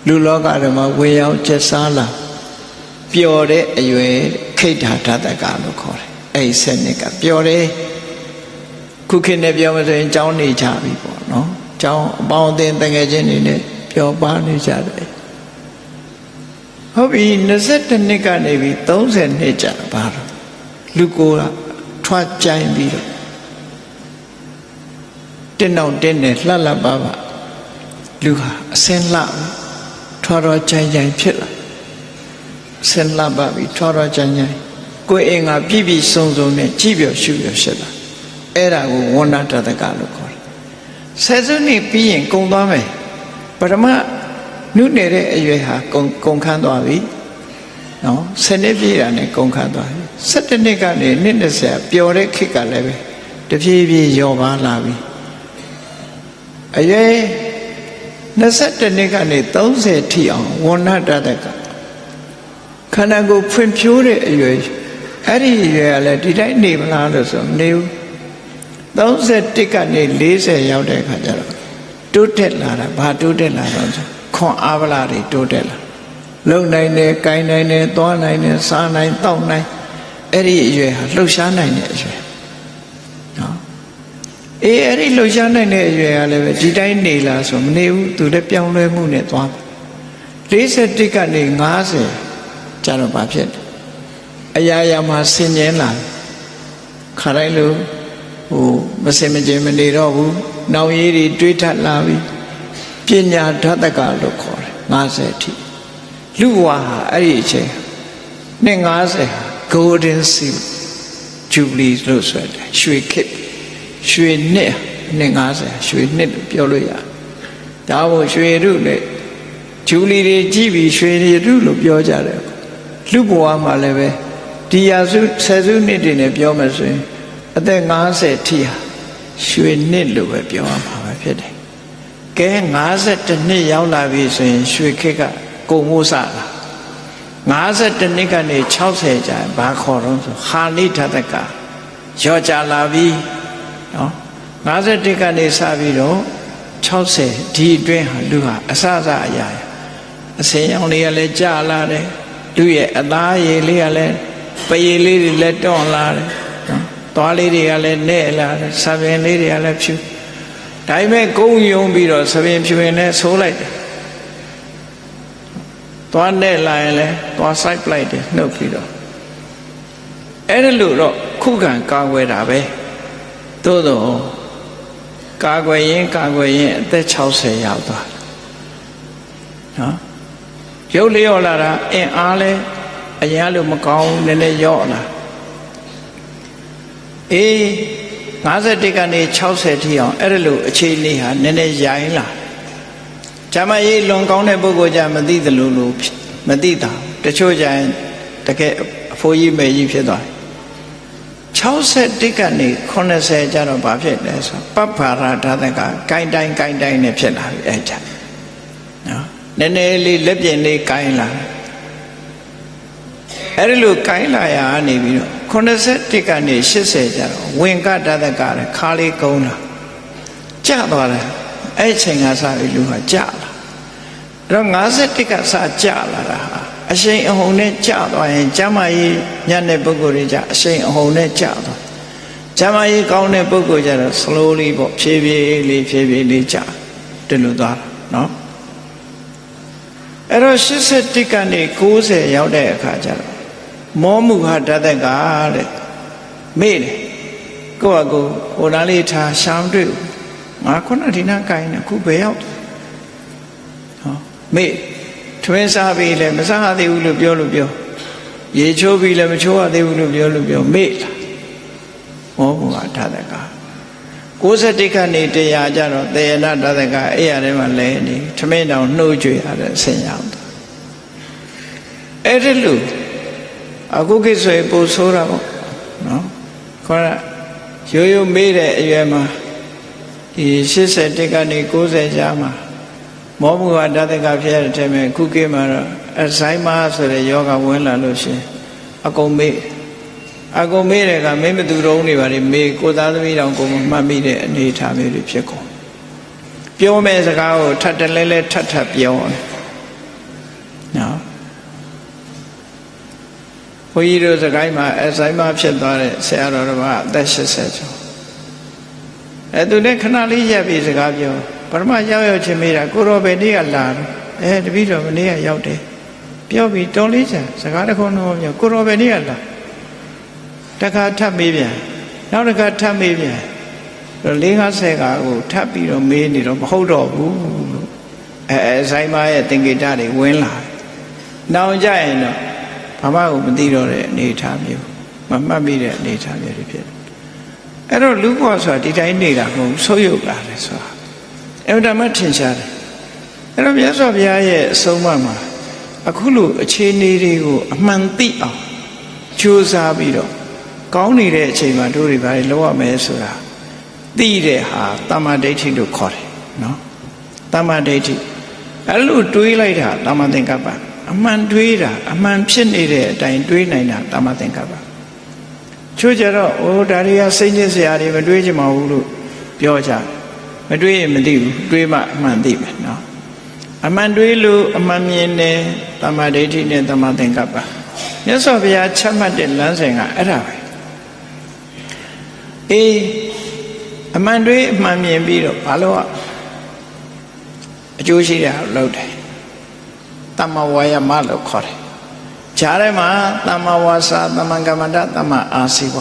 လူလောကဓမ္မဝင်ရောက်ကျက်စားလာပျော်တဲ့အရွယ်ခိတ္တာဓာတကလို့ခေါ်တယ်အဲ့ဒီ10 နှစ်ကပျော်တယ်ခုခေတ်နဲ့ပြောမဆိုရင်ကျောင်းနေကြပြီပေါ့နော်ကျောင်းအပေါင်းအသင်းတငယ်ချင်းတွေနဲ့ပျော်ပါနေကြတယ်ဟုတ်ပြီ22နှစ်ကနေပြီး30နှစ်ကြာပါတော့လူကိုယ်ကထွားကြိုင်ပြီးတော့တင်းအောင်တင်းနဲ့လှလှပါပါလူဟာအစင်းလှထွားတော့ကြိုင်ကြိုင်ဖြစ်လာအစင်းလှပါပြီးထွားတော့ကြိုင်ကြိုင်ကိုယ်အင်္ဂါပြည့်ပြည့်စုံစုံနဲ့ကြည်ပြောရှုပြောဖြစ်လာအဲ့ဒါကိုဝန္ဒတတကလို့ခေါ်တယ်ဆယ်စုနှစ်ပြီးရင်ကုန်သွားမယ်ပထမနုနယ်တဲ့အရွယ်ဟာကုန်ခန်းသွားပြီနော်10နှစ်ပြည့်တာနဲ့ကုန်ခန်းသွားပြီ17နှစ်ကနေနှစ်20ပျော်တဲ့ခေတ်ကလည်းပဲတဖြည်းဖြည်းလျော့ပါလာပြီအရွယ်22နှစ်ကနေ30ထိအောင်ဝန္ဒတတကခန္ဓာကိုယ်ဖွံ့ဖြိုးတဲ့အရွယ်အဲ့ဒီအရွယ်ကလည်းဒီတိုင်းနေမလားလို့ဆိုမနေဘူး31ကနေ40ရောက်တဲ့အခါကျတော့တိုးတက်လာတာဘာတိုးတက်လာတော့ခွန်အားဗလာတွေတိုးတက်လာလုံနိုင်တယ်၊ကိုင်းနိုင်တယ်၊သွားနိုင်တယ်၊စားနိုင်တောက်နိုင်အဲ့ဒီအရွယ်ဟာလှုပ်ရှားနိုင်တဲ့အရွယ်နော်အဲ့ဒီလှုပ်ရှားနိုင်တဲ့အရွယ်ကလည်းပဲဒီတိုင်းနေလားဆိုမနေဘူးသူလည်းပြောင်းလဲမှုနဲ့သွား41ကနေ50ကျတော့ဘာဖြစ်လဲအရာရာမှာဆင်ញင်လာခါတိုင်းလို့မစင်မကျင်မနေတော့ဘူးနောင်ရည်တွေတွေးထပ်လာပြီပညာဓာတကလို့ခေါ်တယ်50အထိလူဝါဟာအဲ့ဒီအချိန်နှစ်50ဟာ golden seal jubilee လို့ဆိုတယ်ရွှေခေတ်ရွှေနှစ်50ရွှေနှစ်လို့ပြောလို့ရတယ်ဒါမို့ရွှေရုနဲ့ဂျူလီတွေကြည့်ပြီးရွှေရုလို့ပြောကြတယ်လူဘဝမှာလည်းပဲဒီရာစုဆယ်စုနှစ်တွေနဲ့ပြောမှဆိုရင်အသက်50ထိဟာရွှေနှစ်လို့ပဲပြောရမှာပဲဖြစ်တယ်ကဲ52နှစ်ရောက်လာပြီဆိုရင်ရွှေခေတ်ကကုန်မိုးစလာ52နှစ်ကနေ60ကြာဘာခေါ်တော့ဆိုဟာနိထတကရောကြလာပြီနော်51ကနေစပြီးတော့60ဒီအတွင်းဟာလူဟာအစစအရာအစင်းရောင်တွေကလည်းကြာလာတယ်လူရဲ့အသားရည်လေးကလည်းပရည်လေးတွေလည်းတွန်းလာတယ်နော်သွားလေးတွေကလည်းနဲ့လာတယ်ဆပင်လေးတွေကလည်းဖြူဒါပေမဲ့ကုန်းယုံပြီးတော့ဆပင်ဖြူရင်လည်းဆိုးလိုက်တယ်သွားနဲ့လာရင်လည်းသွားဆိုင်ပလိုက်တယ်နှုတ်ပြီးတော့အဲ့ဒါလို့တော့ခုခံကာကွယ်တာပဲသို့တော့ကာကွယ်ရင်အသက်60ရောက်သွားနော်ရုပ်လျော့လာတာအင်အားလဲအရင်လို့မကောင်းနည်းနည်းရော့လာ51ကနေ60ထိအောင်အဲ့ဒါလို့အခြေအနေဟာနည်းနည်းရိုင်းလာဂျမကြီးလွန်ကောင်းတဲ့ပုဂ္ဂိုလ်ကြမသိသလိုလိုမသိတာတချို့ကြရင်တကယ်အဖိုးကြီးမယ်ကြီးဖြစ်သွားတယ်61ကနေ80ကျတော့ဘာဖြစ်လဲဆိုပပ္ပာရဓာတကကိုင်းတိုင်းနဲ့ဖြစ်လာပြီအဲ့ဒါနော်နည်းနည်းလေးလက်ပြင်လေးကိုင်းလာအဲ့ဒီလိုကိုင်းလာရနေပြီးတော့81ကနေ80ကျတော့ဝင်ကဓာတကလည်းခါလေးကုန်းလာကျသွားတယ်အဲ့ချိန်ကစပြီးလူဟာကျလာတော့51ကစကျလာတာဟာအရှိန်အဟုန်နဲ့ကျသွားရင်ကျမကြီးညံ့တဲ့ပုဂ္ဂိုလ်တွေကြအရှိန်အဟုန်နဲ့ကျသွားကျမကြီးကောင်းတဲ့ပုဂ္ဂိုလ်ကြတော့ slowly ပေါ့ဖြည်းဖြည်းလေးကျတယ်လို့သွားတာနော်အဲ့တော့81ကနေ90ရောက်တဲ့အခါကျတော့မောမှုဟာဓာတကတဲ့မေ့တယ်ကိုယ့်အကူဟိုနားလေးထားရှောင်းတွေ့ငါခုနဒီနာကိုင်းနေခုဘယ်ရောက်ဟောမေ့ထွင်းစားပြီလဲမစားသေးဘူးလို့ပြောရေချိုးပြီလဲမချိုးရသေးဘူးလို့ပြောမေ့လာမောမှုဟာဓာတက61ကနေ100ကျတော့တေယနာဓာတကအဲ့ရထဲမှာလဲနေထမင်းတောင်နှိုးကြွရတဲ့အဆင်ရောက်တာအဲ့ဒါလို့အခုကိစ္စရေပို့ဆိုးတာပေါ့နော်ခေါ်ရိုးမေးတဲ့အရွယ်မှာဒီ81ကနေ90ကြားမှာမောမှုဟာဓာတကဖြစ်ရတဲ့ထဲမှာခုကိမှာတော့အဇိုင်းမာဆိုတဲ့ယောဂဝင်လာလို့ရှင်အကုန်မေး အကုန်မေးတယ်ကမင်းမသူတုံးနေပါလေမေးကိုသားသမီးတောင်ကိုမမှတ်မိတဲ့အနေအထားမျိုးတွေဖြစ်ကုန်ပြောမဲ့စကားကိုထပ်တလဲလဲထပ်ထပ်ပြောတယ်နော်ဘုန်းကြီးတို့စကိုင်းမှာအဆိုင်မှာဖြစ်သွားတဲ့ဆရာတော်တစ်ပါးအသက်80ကျော်သူနဲ့ခဏလေးရက်ပြီးစကားပြောပထမရောက်ချင်းမေးတာကိုရောဘယ်နေ့ကလာတော့တပည့်တော်မနေ့ကရောက်တယ်ပြောပြီးတော်လေးချာစကားတစ်ခုတော့ပြောကိုရောဘယ်နေ့ကလာတခါထပ်မေးပြန်နောက်တစ်ခါထပ်မေးပြန်4-50ကိုထပ်ပြီးတော့မေးနေတော့မဟုတ်တော့ဘူးလို့ဆိုင်မရဲ့သင်္ကေတတွေဝင်လာနောင်ကြရင်တော့ဘာမှကိုမသိတော့တဲ့အနေအထားမျိုးမမှတ်မိတဲ့အနေအထားမျိုးတွေဖြစ်တယ်အဲ့တော့လူ့ဘဝဆိုတာဒီတိုင်းနေတာမဟုတ်ဆိုးရုပ်လာတယ်ဆိုတာအမှန်တမ်းထင်ရှားတယ်အဲ့တော့မြတ်စွာဘုရားရဲ့အဆုံးအမမှာအခုလိုအခြေအနေတွေကိုအမှန်သိအောင်ကြိုးစားပြီးတော့ကောင်းနေတဲ့အချိန်မှာတို့တွေဘာတွေလုပ်ရမလဲဆိုတာသိတဲ့ဟာတမ္မာဒိဋ္ဌိလို့ခေါ်တယ်နော်တမ္မာဒိဋ္ဌိအဲ့လိုတွေးလိုက်တာတမ္မာသင်္ကပ္ပအမှန်တွေးတာအမှန်ဖြစ်နေတဲ့အတိုင်းတွေးနိုင်တာတမ္မာသင်္ကပ္ပချို့ကြတော့ဒါတွေကစိတ်ညစ်စရာတွေမတွေးချင်ပါဘူးလို့ပြောကြမတွေးရင်မသိဘူးတွေးမှအမှန်သိမယ်နော်အမှန်တွေးလို့အမှန်မြင်တယ်တမ္မာဒိဋ္ဌိနဲ့တမ္မာသင်္ကပ္ပမြတ်စွာဘုရားချမှတ်တဲ့လမ်းစဉ်ကအဲ့ဒါပဲအမှန်တွေးအမှန်မြင်ပြီးတော့ဘာလို့အကျိုးရှိတာလုပ်တယ်တမ္မာဝါယမလို့ခေါ်တယ်ဂျားထဲမှာတမ္မာဝါစာတမ္မာကမ္မန္တတမ္မာအာစီဝ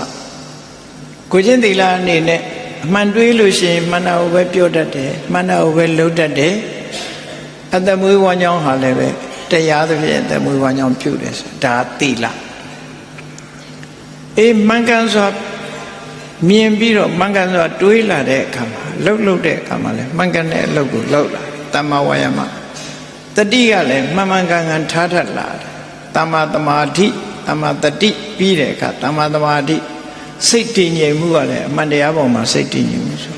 ကိုချင်းသီလအနေနဲ့အမှန်တွေးလို့ရှိရင်မှန်တာကိုပဲပြောတတ်တယ်မှန်တာကိုပဲလုပ်တတ်တယ်အသက်မွေးဝမ်းကြောင်းဟာလည်းပဲတရားသဖြင့်အသက်မွေးဝမ်းကြောင်းပြုတယ်ဆိုတာဒါသီလမှန်ကန်စွာမြင်ပြီးတော့မှန်ကန်စွာတွေးလာတဲ့အခါမှာလှုပ်တဲ့အခါမှာလည်းမှန်ကန်တဲ့အလုပ်ကိုလုပ်လာတမ္မာဝါယမတတိကလည်းမှန်မှန်ကန်ကန်ထားထလာတယ်တမ္မာသမာဓိတမ္မာတတိပြီးတဲ့အခါတမ္မာသမာဓိစိတ်တည်ငြိမ်မှုကလည်းအမှန်တရားပေါ်မှာစိတ်တည်ငြိမ်မှုဆို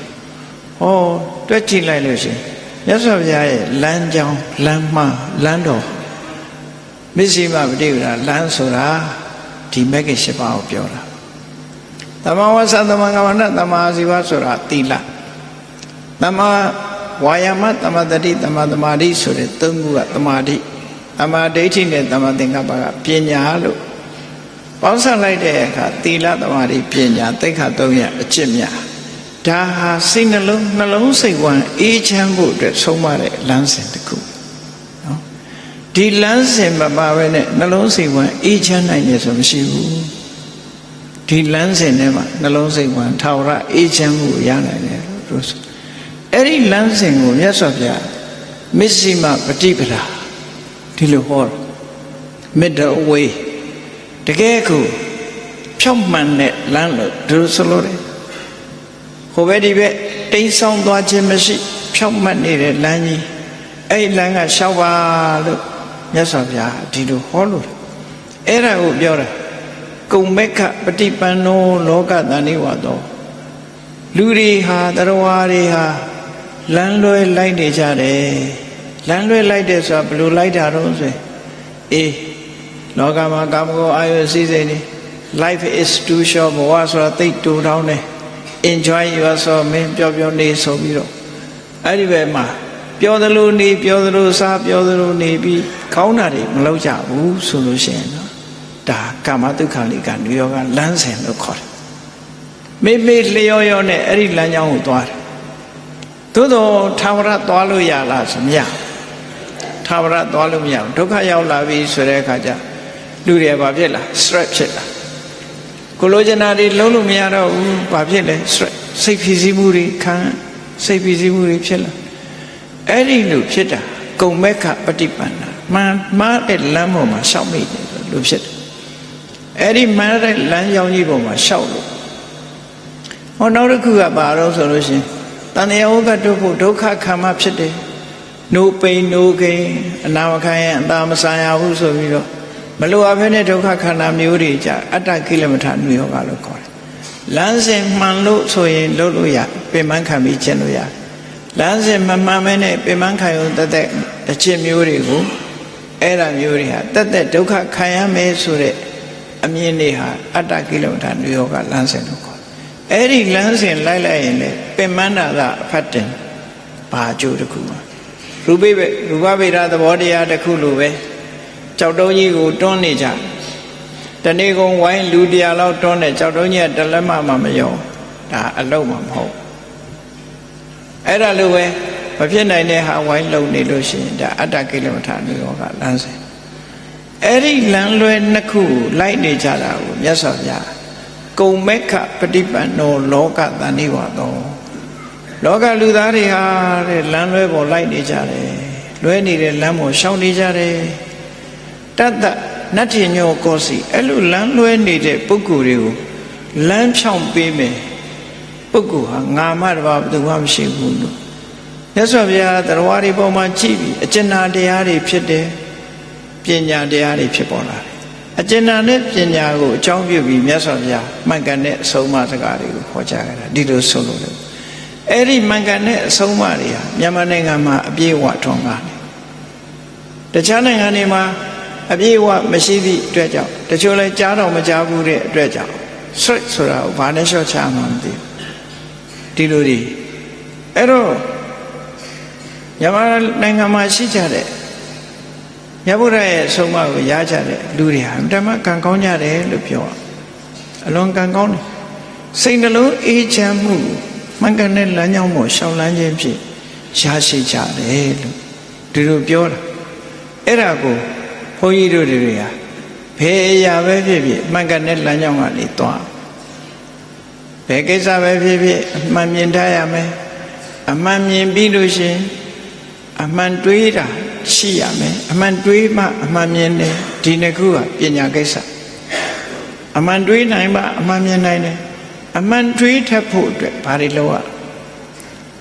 တွက်ကြည့်လိုက်လို့ရှိရင်မြတ်စွာဘုရားရဲ့လမ်းကြောင်းလမ်းမလမ်းတော်မစ္စည်းမပဋိပဒါလမ်းဆိုတာဒီမဂ္ဂင်၈ပါးကိုပြောတာတမ္မာဝါစာတမ္မာကမ္မန္တတမ္မာအာဇီဝဆိုတာသီလတမ္မာဝါယာမတမ္မာတတိတမ္မာသမာဓိဆိုတဲ့သုံးခုကသမာဓိတမ္မာဒိဋ္ဌိနဲ့တမ္မာသင်္ကပ္ပကပညာလို့ပေါင်းစပ်လိုက်တဲ့အခါသီလသမာဓိပညာသိက္ခာ၃ရပ်အကျင့်များဒါဟာစိတ်နှလုံးစိတ်ဝမ်းအေးချမ်းဖို့အတွက်ဆုံးမတဲ့လမ်းစဉ်တစ်ခုနော်ဒီလမ်းစဉ်မပါဘဲနဲ့နှလုံးစိတ်ဝမ်းအေးချမ်းနိုင်တယ်ဆိုမရှိဘူးဒီလမ်းစဉ်ထဲမှာနှလုံးစိတ်ဝမ်းထာဝရအေးချမ်းမှုရနိုင်တယ်လို့ဆိုအဲ့ဒီလမ်းစဉ်ကိုမြတ်စွာဘုရားမစ္စည်းမပฏิပဒါဒီလိုဟော middle way တကယ်ကိုဖြောင့်မှန်တဲ့လမ်းလို့ဒီလိုဆိုလို့တယ်ဟိုဘက်ဒီဘက်တိမ်ဆောင်သွားခြင်းမရှိဖြောင့်မှန်နေတဲ့လမ်းကြီးအဲ့ဒီလမ်းကရှောက်ပါလို့မြတ်စွာဘုရားဒီလိုဟောလို့အဲ့ဒါကိုပြောတာကုံမက္ခပฏิပန္နောလောကတန်နိဝါသောလူတွေဟာတရားဝါတွေဟာလမ်းလွဲလိုက်နေကြတယ်လမ်းလွဲလိုက်တယ်ဆိုတာဘယ်လိုလိုက်တာတော့ဆိုရင်လောကမှာကာမဂုဏ်အာယုစီစိတ်နေ life is too short ဘဝဆိုတာသိတူတောင်းတယ် enjoy yourself မင်းပြောနေဆိုပြီးတော့အဲ့ဒီဘက်မှာပြောသလိုနေပြောသလိုစားပြောသလိုနေပြီးခေါင်းတာတွေမလုပ်ကြဘူးဆိုလို့ရှိရင်နော်ဒါကာမတုခာလိကနိရောဓလမ်းစဉ်လို့ခေါ်တယ်မေလျောရောနဲ့အဲ့ဒီလမ်းကြောင်းကိုသွားတယ်သို့တော့ထာဝရသွားလို့ရလားဆိုမရထာဝရသွားလို့မရဘူးဒုက္ခရောက်လာပြီဆိုတဲ့အခါကျလူတွေဘာဖြစ်လာ stress ဖြစ်လာကိုလိုချင်တာတွေလုံးလို့မရတော့ဘူးဘာဖြစ်လဲ stress စိတ်ဖိစီးမှုတွေခံစိတ်ဖိစီးမှုတွေဖြစ်လာအဲ့ဒီလိုဖြစ်တာကုံမက္ခပฏิပန္နာမှန်တဲ့လမ်းပေါ်မှာရှောက်မိတယ်လို့ဖြစ်တယ်အဲ့ဒီမှန်တဲ့လမ်းကြောင်းကြီးပေါ်မှာရှောက်လို့နောက်တစ်ခုကဘာလို့ဆိုလို့ရှိရင်တဏှာဝကတုဖို့ဒုက္ခခံမှဖြစ်တယ် no pain no gain အနာမခံရင်အသာမဆံရဘူးဆိုပြီးတော့မလိုအပ်ဘဲနဲ့ဒုက္ခခန္ဓာမျိုးတွေကြအတ္တကိလမထနုယောဂလို့ခေါ်တယ်လမ်းစဉ်မှန်လို့ဆိုရင်လုပ်လို့ရပင်ပန်းခံပြီးကျင့်လို့ရလမ်းစဉ်မမှန်မဲနဲ့ပင်ပန်းခံရုံတက်အကျင့်မျိုးတွေကိုအဲ့ဒါမျိုးတွေဟာတက်ဒုက္ခခံရမယ်ဆိုတဲ့ အမြင်တွေဟာအတ္တကိလေသာနိရောဓလမ်းစဉ်လို့ခေါ်အဲ့ဒီလမ်းစဉ်လိုက်လိုက်ရင်လေပင်မန္တာကအဖတ်တင်ဘာအကျိုးတစ်ခုမှာရူပဗေဒသဘောတရားတစ်ခုလိုပဲကြောက်တုံးကြီးကိုတွန်းနေကြတနေ့ကုန်ဝိုင်းလူ100လောက်တွန်းတဲ့ကြောက်တုံးကြီးကတလက်မှမရောဒါအလုံးမှမဟုတ်အဲ့ဒါလိုပဲမဖြစ်နိုင်တဲ့ဟာဝိုင်းလုံနေလို့ရှိရင်ဒါအတ္တကိလေသာနိရောဓလမ်းစဉ်အဲ့ဒီလမ်းလွဲနှစ်ခုလိုက်နေကြတာကိုမြတ်စွာဘုရားကုံမက္ခပฏิပန္နောလောကတဏိဝါသောလောကလူသားတွေဟာတဲ့လမ်းလွဲပေါ်လိုက်နေကြတယ်လွဲနေတဲ့လမ်းပေါ်ရှောင်နေကြတယ်တတ္တနတ္ထိညောကောစီအဲ့လိုလမ်းလွဲနေတဲ့ပုဂ္ဂိုလ်တွေကိုလမ်းဖြောင်းပေးမယ်ပုဂ္ဂိုလ်ဟာငါမှတပါးဘယ်သူမှမရှိဘူးလို့မြတ်စွာဘုရားတရားဝါဒီပေါ်မှာကြည့်ပြီးအကျဉ်းတရားတွေဖြစ်တယ်ပညာတရားတွေဖြစ်ပေါ်လာတယ်အကျဉ်းနဲ့ပညာကိုအကြောင်းပြုပြီးမြတ်စွာဘုရားမှန်ကန်တဲ့အဆုံးအမစကားတွေကိုဟောကြားကြတာဒီလိုဆိုလို့လေအဲ့ဒီမှန်ကန်တဲ့အဆုံးအမတွေဟာမြန်မာနိုင်ငံမှာအပြည့်အဝထွန်းကားတယ်တခြားနိုင်ငံတွေမှာအပြည့်အဝမရှိသည့်အတွက်ကြောင့်တချို့လည်းကြားတော့မကြားဘူးတဲ့အတွက်ကြောင့်ဆွတ်ဆိုတာကိုဘာနဲ့လျှော့ချမှမသိဒီလိုတွေအဲ့တော့မြန်မာနိုင်ငံမှာရှိကြတဲ့မြတ်ဗုဒ္ဓရဲ့အဆုံးအမကိုရကြတဲ့လူတွေဟာဓမ္မကံကောင်းကြတယ်လို့ပြောအလွန်ကံကောင်းတယ်စိတ်နှလုံးအေးချမ်းမှုမှန်ကန်တဲ့လမ်းကြောင်းပေါ်ရှောင်လန်းခြင်းဖြင့်ရရှိကြတယ်လို့ဒီလိုပြောတာအဲ့ဒါကိုဘုန်းကြီးတို့တွေဟာဘယ်အရာပဲဖြစ်ဖြစ်မှန်ကန်တဲ့လမ်းကြောင်းကနေသွားဘယ်ကိစ္စပဲဖြစ်ဖြစ်အမှန်မြင်ထားရမယ်အမှန်မြင်ပြီးလို့ရှိရင်အမှန်တွေးတာရှိရမယ်အမှန်တွေးမှအမှန်မြင်တယ်ဒီနှစ်ခုကပညာကိစ္စအမှန်တွေးနိုင်မှအမှန်မြင်နိုင်တယ်အမှန်တွေးထပ်ဖို့အတွက်ဘာတွေလုပ်ရ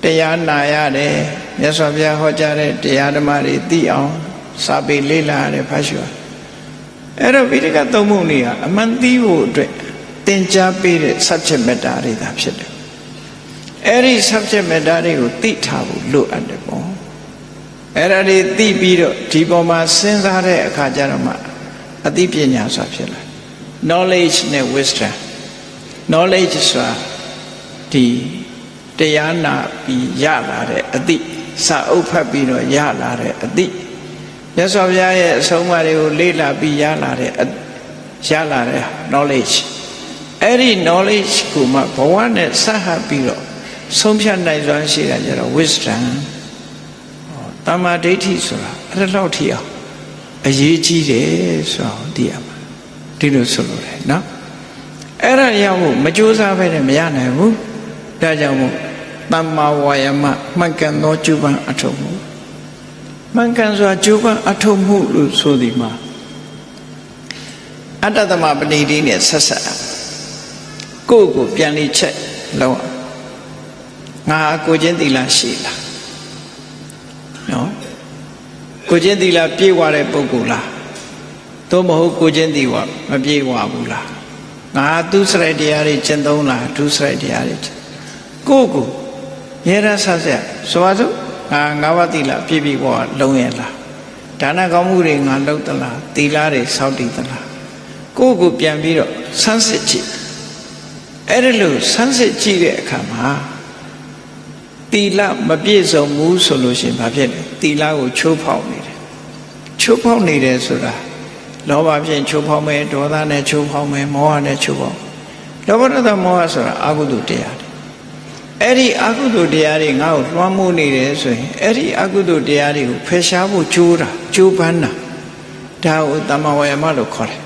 တရားနာရတယ်မြတ်စွာဘုရားဟောကြားတဲ့တရားဓမ္မတွေသိအောင်စာပေလေ့လာရတယ်ဖတ်ရှုအဲ့တော့ဗိဓကသုံးပုံတွေကအမှန်သိဖို့အတွက်သင်ကြားပေးတဲ့ subject matter တွေသာဖြစ်တယ်အဲ့ဒီ subject matter တွေကိုသိထားဖို့လိုအပ်တယ်ပေါ့အဲ့ဒါတွေသိပြီးတော့ဒီပေါ်မှာစဉ်းစားတဲ့အခါကျတော့မှအသိပညာဆိုတာဖြစ်လာ knowledge နဲ့ wisdom knowledge ဆိုတာဒီတရားနာပြီးရလာတဲ့အသိစာအုပ်ဖတ်ပြီးတော့ရလာတဲ့အသိမြတ်စွာဘုရားရဲ့အဆုံးအမတွေကိုလေ့လာပြီးရလာတဲ့ knowledge အဲ့ဒီ knowledge ကိုမှဘဝနဲ့ဆက်ဟပ်ပြီးတော့ဆုံးဖြတ်နိုင်စွမ်းရှိတာကြတော့ wisdomတမ္မာဒိဋ္ဌိဆိုတာအဲ့လောက်ထိအောင်အရေးကြီးတယ်ဆိုတော့သိရမှာဒီလိုဆိုလို့လေနော်အဲ့ဒါရောက်ဖို့မကြိုးစားပဲနဲ့မရနိုင်ဘူးဒါကြောင့်မို့တမ္မာဝါယမမှန်ကန်သောကျူပန်းအထုံမှုမှန်ကန်စွာကျူပန်းအထုံမှုလို့ဆိုဒီမှာအတ္တသမပဏိတိနဲ့ဆက်ဆက်ကိုယ့်ကိုပြန်လေးချက်လုံးငါကိုချင်းသီလရှိလားနော်ကိုချင်းသီလပြေဝတဲ့ပုဂ္ဂိုလ်လားသို့မဟုတ်ကိုချင်းသီလမပြေဝဘူးလားငါသူစရိုက်တရားတွေကျင့်သုံးလားဒုစရိုက်တရားတွေကိုယ့်ကိုရဲရဆဆရာဆိုပါစို့ငါဝသီလပြည့်ပြည့်ဝလုံးရလားဒါနကောင်းမှုတွေငါလုပ်သလားသီလတွေစောင့်တည်သလားကိုယ့်ကိုပြန်ပြီးတော့ဆန်းစစ်ကြည့်အဲ့ဒါလို့ဆန်းစစ်ကြည့်တဲ့အခါမှာသီလမပြည့်စုံဘူးဆိုလို့ရှိရင်ဘာဖြစ်လဲသီလကိုချိုးဖောက်နေတယ်ချိုးဖောက်နေတယ်ဆိုတာလောဘဖြင့်ချိုးဖောက်မယ်ဒေါသနဲ့ချိုးဖောက်မယ်မောဟနဲ့ချိုးဖောက်လောဘဒေါသမောဟဆိုတာအကုသိုလ်တရားတွေအဲ့ဒီအကုသိုလ်တရားတွေငါ့ကိုလွှမ်းမိုးနေတယ်ဆိုရင်အဲ့ဒီအကုသိုလ်တရားတွေကိုဖယ်ရှားဖို့ကြိုးတာကြိုးပမ်းတာဒါကိုတမ္မာဝါယမလို့ခေါ်တယ်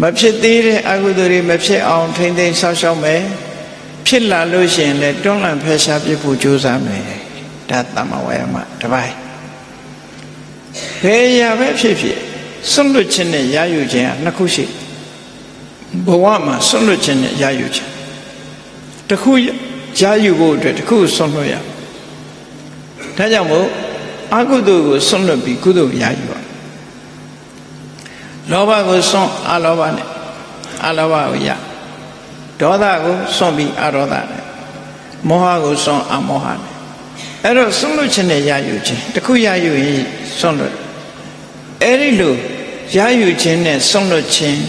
မဖြစ်သေးတဲ့အကုသိုလ်တွေမဖြစ်အောင်ထိမ့်သိမ်းဆောက်ရှောက်မယ်ဖြစ်လာလို့ရှိရင်လည်းတွန်းလှန်ဖယ်ရှားပြဖို့ကြိုးစားမယ်ဒါတမ္မာဝါယမတစ်ပိုင်းဘယ်ရာပဲဖြစ်ဖြစ်ဆွန့်လွတ်ခြင်းနဲ့ရယူခြင်းကနှစ်ခုရှိဘဝမှာဆွန့်လွတ်ခြင်းနဲ့ရယူခြင်းတစ်ခုရယူဖို့အတွက်တစ်ခုဆွန့်လွတ်ရဒါကြောင့်မို့အကုသိုလ်ကိုဆွန့်လွတ်ပြီးကုသိုလ်ရယူရလောဘကိုဆွန့်အလောဘနဲ့အလောဘကိုရဒေါသကိုစွန့်ပြီးအဒေါသနဲ့မောဟကိုစွန့်အမောဟနဲ့အဲ့တော့စွန့်လွတ်ခြင်းနဲ့ရယူခြင်းတခုရယူရင်စွန့်လွတ်အဲ့ဒီလို ရယူခြင်းနဲ့ဆွန့်လွတ်ခြင်း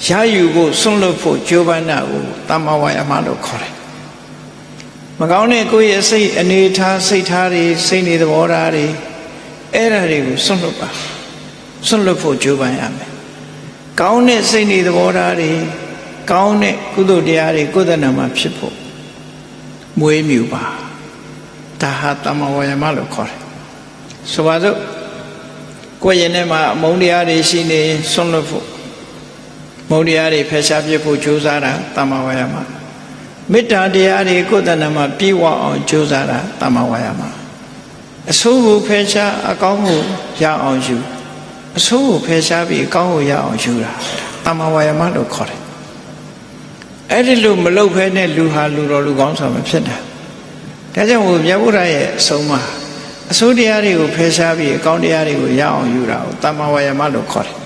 ရယူဖို့ဆွန့်လွတ်ဖို့ကြိုးပမ်းတာကိုတမ္မာဝါယာမလို့ခေါ်တယ်မကောင်းတဲ့ကိုယ့်ရဲ့စိတ်အနေထားစိတ်ထားတွေစိတ်နေသဘောထားတွေအဲ့ဒါတွေကိုဆွန့်လွတ်ပါဆွန့်လွတ်ဖို့ကြိုးပမ်းရမယ်ကောင်းတဲ့စိတ်နေသဘောထားတွေကောင်းတဲ့ကုသိုလ်တရားတွေကိုယ်တဏ္ဍာမှာဖြစ်ဖို့မွေးမြူပါဒါဟာတမ္မာဝါယာမလို့ခေါ်တယ်ဆိုပါစို့ကိုယ်ရင်ထဲမှာအမုန်းတရားတွေရှိနေဆွန့်လွတ်ဖို့မုန်းတရားတွေဖယ်ရှားပြစ်ဖို့ကြိုးစားတာတမ္မာဝါယာမမေတ္တာတရားတွေကိုယ်တဏ္ဍာမှာပြည့်ဝအောင်ကြိုးစားတာတမ္မာဝါယာမအဆိုးကိုဖယ်ရှားအကောင်းကိုရအောင်ယူအဆိုးကိုဖယ်ရှားပြီးအကောင်းကိုရအောင်ယူတာတမ္မာဝါယာမလို့ခေါ်တယ်အဲ့ဒီလိုမလုပ်ဖဲနဲ့လူဟာလူတော်လူကောင်းဆိုမှဖြစ်တာဒါကြောင့်ဘုရားဗုဒ္ဓရဲ့အဆုံးအမအဆိုးတရားတွေကိုဖယ်ရှားပြီးအကောင်းတရားတွေကိုရအောင်ယူတာကိုတမ္မာဝါယာမလို့ခေါ်တယ်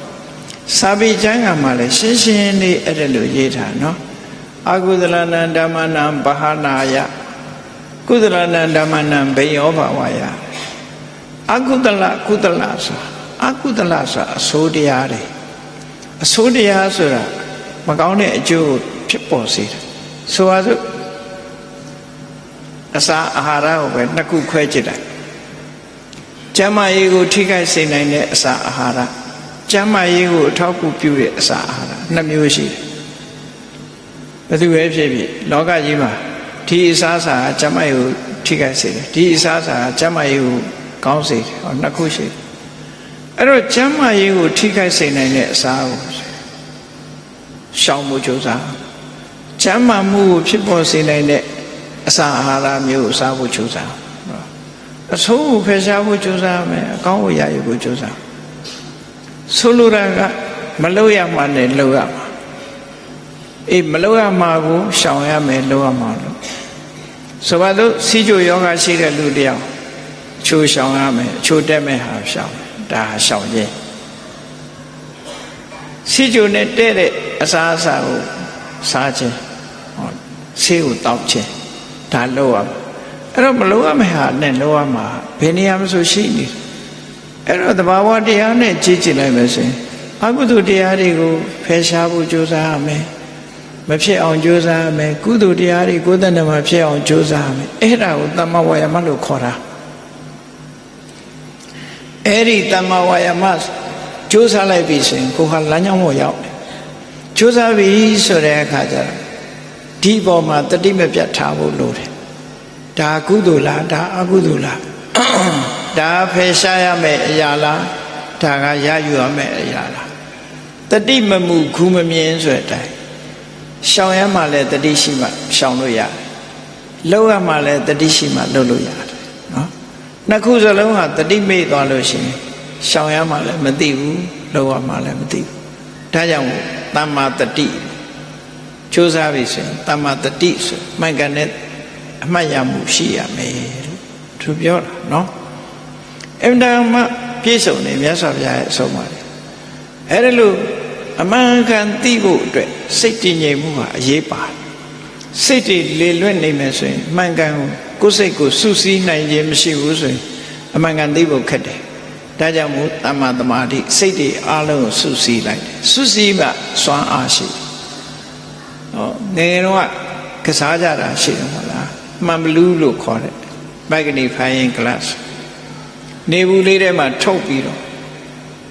စာပေကျမ်းကမှလည်းရှင်းရှင်းလေးအဲ့ဒါလိုရေးထားနော်အကုသလနံဓမ္မနံဘာဟာနာယကုသလနံဓမ္မနံဘေယောဘဝယအကုသလကုသလဆိုအကုသလဆိုအဆိုးတရားတွေအဆိုးတရားဆိုတာမကောင်းတဲ့အကျိုးဖြစ်ပေါ်စေတယ်ဆိုပါစို့အစာအာဟာရကိုပဲနှစ်ခုခွဲကြည့်လိုက်ကျန်းမာရေးကိုထိခိုက်စေနိုင်တဲ့အစာအာဟာရကျန်းမာရေးကိုအထောက်အကူပြုတဲ့အစာအာဟာရနှစ်မျိုးရှိတယ်ဘယ်သူပဲဖြစ်ဖြစ်လောကကြီးမှာဒီအစာစာကကျန်းမာရေးကိုထိခိုက်စေတယ်ဒီအစာစာကကျန်းမာရေးကိုကောင်းစေတယ်ဟောနှစ်ခုရှိတယ်အဲ့တော့ကျန်းမာရေးကိုထိခိုက်စေနိုင်တဲ့အစာကိုရှောင်မှုကြိုးစားကျန်းမာမှုကိုဖြစ်ပေါ်စေနိုင်တဲ့အစာအာဟာရမျိုးကိုစားဖို့ကြိုးစားအဆိုးကိုဖယ်ရှားဖို့ကြိုးစားမယ်အကောင်းကိုရယူဖို့ကြိုးစားဆိုလိုတာကမလုပ်ရမှနဲ့လုပ်ရမှာအေးမလုပ်ရမှာကိုရှောင်ရမယ်လုပ်ရမှာလို့ဆိုပါတော့စီးကြိုယောဂရှိတဲ့လူတယောက်ချိုးရှောင်ရမယ်ချိုးတက်မဲ့ဟာရှောင်ဒါဟာရှောင်ခြင်းစီးကြိုနဲ့တဲ့တဲ့အစာအစာကိုစားခြင်းဟောဆေးကိုတောက်ခြင်းဒါလုပ်ရမှာအဲ့တော့မလုပ်ရမယ့်ဟာနဲ့လုပ်ရမှာဘယ်နေရာမှဆိုရှိနေတယ်အဲ့တော့သဘာဝတရားနဲ့ကြည့်ကြည့်လိုက်မယ်ဆိုရင်အကုသိုလ်တရားတွေကိုဖယ်ရှားဖို့ကြိုးစားရမယ်မဖြစ်အောင်ကြိုးစားရမယ်ကုသိုလ်တရားတွေကိုယ်တဏ္ဍာမှာဖြစ်အောင်ကြိုးစားရမယ်အဲ့ဒါကိုတမ္မာဝါယာမလို့ခေါ်တာအဲ့ဒီတမ္မာဝါယာမကြိုးစားလိုက်ပြီဆိုရင်ကိုယ်ဟာလမ်းကြောင်းပေါ်ရောက်တယ်ကြိုးစားပြီဆိုတဲ့အခါကျတော့ဒီပေါ်မှာတတိမပြတ်ထားဖို့လိုတယ်ဒါကုသိုလ်လားဒါအကုသိုလ်လားဒါဖယ်ရှားရမယ့်အရာလားဒါကရယူရမယ့်အရာလားတတိမမှုခူးမမြင်ဆိုတဲ့အတိုင်းရှောင်ရမှလည်းတတိရှိမှရှောင်လို့ရတယ်လှုပ်ရမှလည်းတတိရှိမှလှုပ်လို့ရတယ်နော်နှစ်ခုစလုံးဟာတတိမေ့သွားလို့ရှိရင်ရှောင်ရမှလည်းမသိဘူးလှုပ်ရမှလည်းမသိဘူးဒါကြောင့်တမ္မာတတိကြိုးစားပြီဆိုရင်တမ္မာတတိဆိုမှန်ကန်တဲ့အမှတ်ရမှုရှိရမယ်လို့သူပြောတာနော်အမှန်တမ်းပြည့်စုံနေမြတ်စွာဘုရားရဲ့အဆုံးအမတွေအဲ့ဒါလို့အမှန်ကန်သိဖို့အတွက်စိတ်တည်ငြိမ်မှုဟာအရေးပါတယ်စိတ်တည်လေလွတ်နေမယ်ဆိုရင်မှန်ကန်ကိုယ်စိတ်ကိုစုစည်းနိုင်ခြင်းမရှိဘူးဆိုရင်အမှန်ကန်သိဖို့ခက်တယ်ဒါကြောင့်မို့တမ္မာသမာဓိစိတ်တွေအားလုံးကိုစုစည်းလိုက်တယ်စုစည်းမှစွမ်းအားရှိဟောငယ်တော့ကစားကြတာရှိတယ်မဟုတ်လားမှန်ဘလူးလို့ခေါ်တယ်magnifying glass နေဘူးလေးထဲမှာထုတ်ပြီးတော့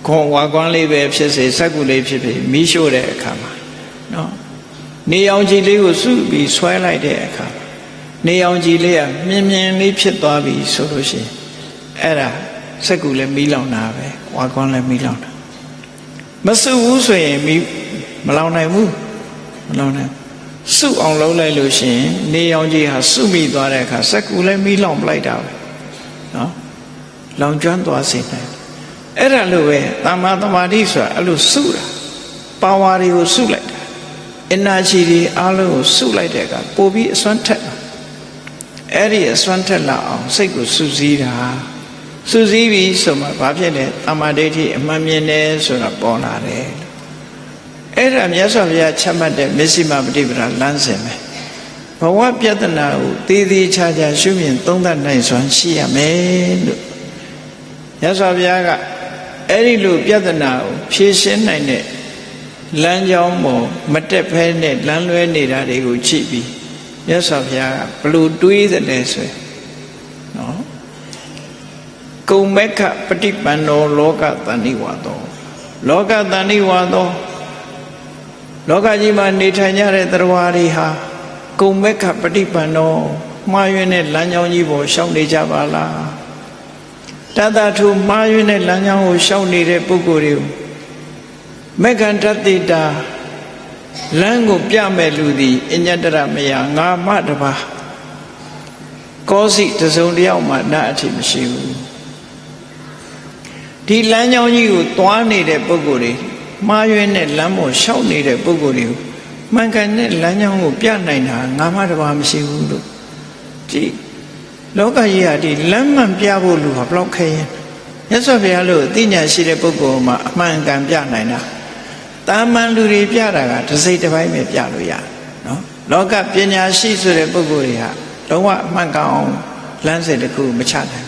ခွန်ဝါကွမ်းလေးပဲဖြစ်စေစက္ကူလေးဖြစ်ဖြစ်မီးရှို့တဲ့အခါမှာနော်နေအောင်ကြည်လေးကိုစုပြီးဆွဲလိုက်တဲ့အခါနေအောင်ကြည်လေးကမြင်မြင်လေးဖြစ်သွားပြီဆိုလို့ရှိရင်အဲ့ဒါစက္ကူလည်းမီးလောင်တာပဲဝါကွမ်းလည်းမီးလောင်တာမစုဘူးဆိုရင်မီးမလောင်နိုင်ဘူးမလောင်နိုင်စုအောင်လုံးလိုက်လို့ရှိရင်နေအောင်ကြည်ဟာစုမိသွားတဲ့အခါစက္ကူလည်းမီးလောင်ပလိုက်တာပဲနော်လောင်ကျွမ်းသွားစေတယ်အဲ့ဒါလို့ပဲတမ္မာသမာဓိဆိုတာအဲ့လိုစုတာပါဝါတွေကိုစုလိုက်တာ energy တွေအားလုံးကိုစုလိုက်တဲ့အခါပို့ပြီးအစွမ်းထက်လာအဲ့ဒီအစွမ်းထက်လာအောင်စိတ်ကိုစုစည်းတာစုစည်းပြီးဆိုမှဘာဖြစ်လဲတမ္မာဒိဋ္ဌိအမှန်မြင်တယ်ဆိုတာပေါ်လာတယ်အဲ့ဒါမြတ်စွာဘုရားချမှတ်တဲ့မစ္စည်းမပฏิပဒါလမ်းစဉ်ပဲဘဝပြဿနာကိုသေးသေးချာချာရှုမြင်သုံးသပ်နိုင်စွမ်းရှိရမယ်လို့မြတ်စွာဘုရားက အဲ့ဒီလိုပြဿနာကိုဖြေရှင်းနိုင်တဲ့လမ်းကြောင်းပေါ်မတက်ဖဲနဲ့လမ်းလွဲနေတာတွေကိုကြည့်ပြီးမြတ်စွာဘုရားကဘလို့တွေးတဲ့ဆိုနော်ကုံမက္ခပฏิပန္နောလောကတဏိဝါသောလောကတဏိဝါသောလောကကြီးမှာနေထိုင်ကြတဲ့တရားဝါတွေဟာကုံမက္ခပฏิပန္နောမှားယွင်းတဲ့လမ်းကြောင်းကြီးပေါ်ရှောင်နေကြပါလားတတထုမှားယွင်းတဲ့လမ်းကြောင်းကိုရှောင်နေတဲ့ပုဂ္ဂိုလ်တွေကိုမေက္ခန္တတိတာလမ်းကိုပြမဲ့လူသည်အညတရမယငါမတပါကောစီတစုံတယောက်မှနာအထိမရှိဘူးဒီလမ်းကြောင်းကြီးကိုသွားနေတဲ့ပုဂ္ဂိုလ်တွေမှားယွင်းတဲ့လမ်းပေါ်ရှောက်နေတဲ့ပုဂ္ဂိုလ်တွေကိုမှန်ကန်တဲ့လမ်းကြောင်းကိုပြနိုင်တာငါမတပါမရှိဘူးလို့ဒီလောကကြီးဟာဒီလမ်းမှန်ပြဖို့လူဟာဘလောက်ခဲရင်မြတ်စွာဘုရားလို့အသိဉာဏ်ရှိတဲ့ပုဂ္ဂိုလ်မှာအမှန်ကန်ပြနိုင်တာတာမန်လူတွေပြတာကတစ်စိတ်တစ်ပိုင်းပဲပြလို့ရတယ်နော်လောကပညာရှိဆိုတဲ့ပုဂ္ဂိုလ်တွေဟာလုံးဝအမှန်ကန်အောင်လမ်းစဉ်တစ်ခုမချနိုင်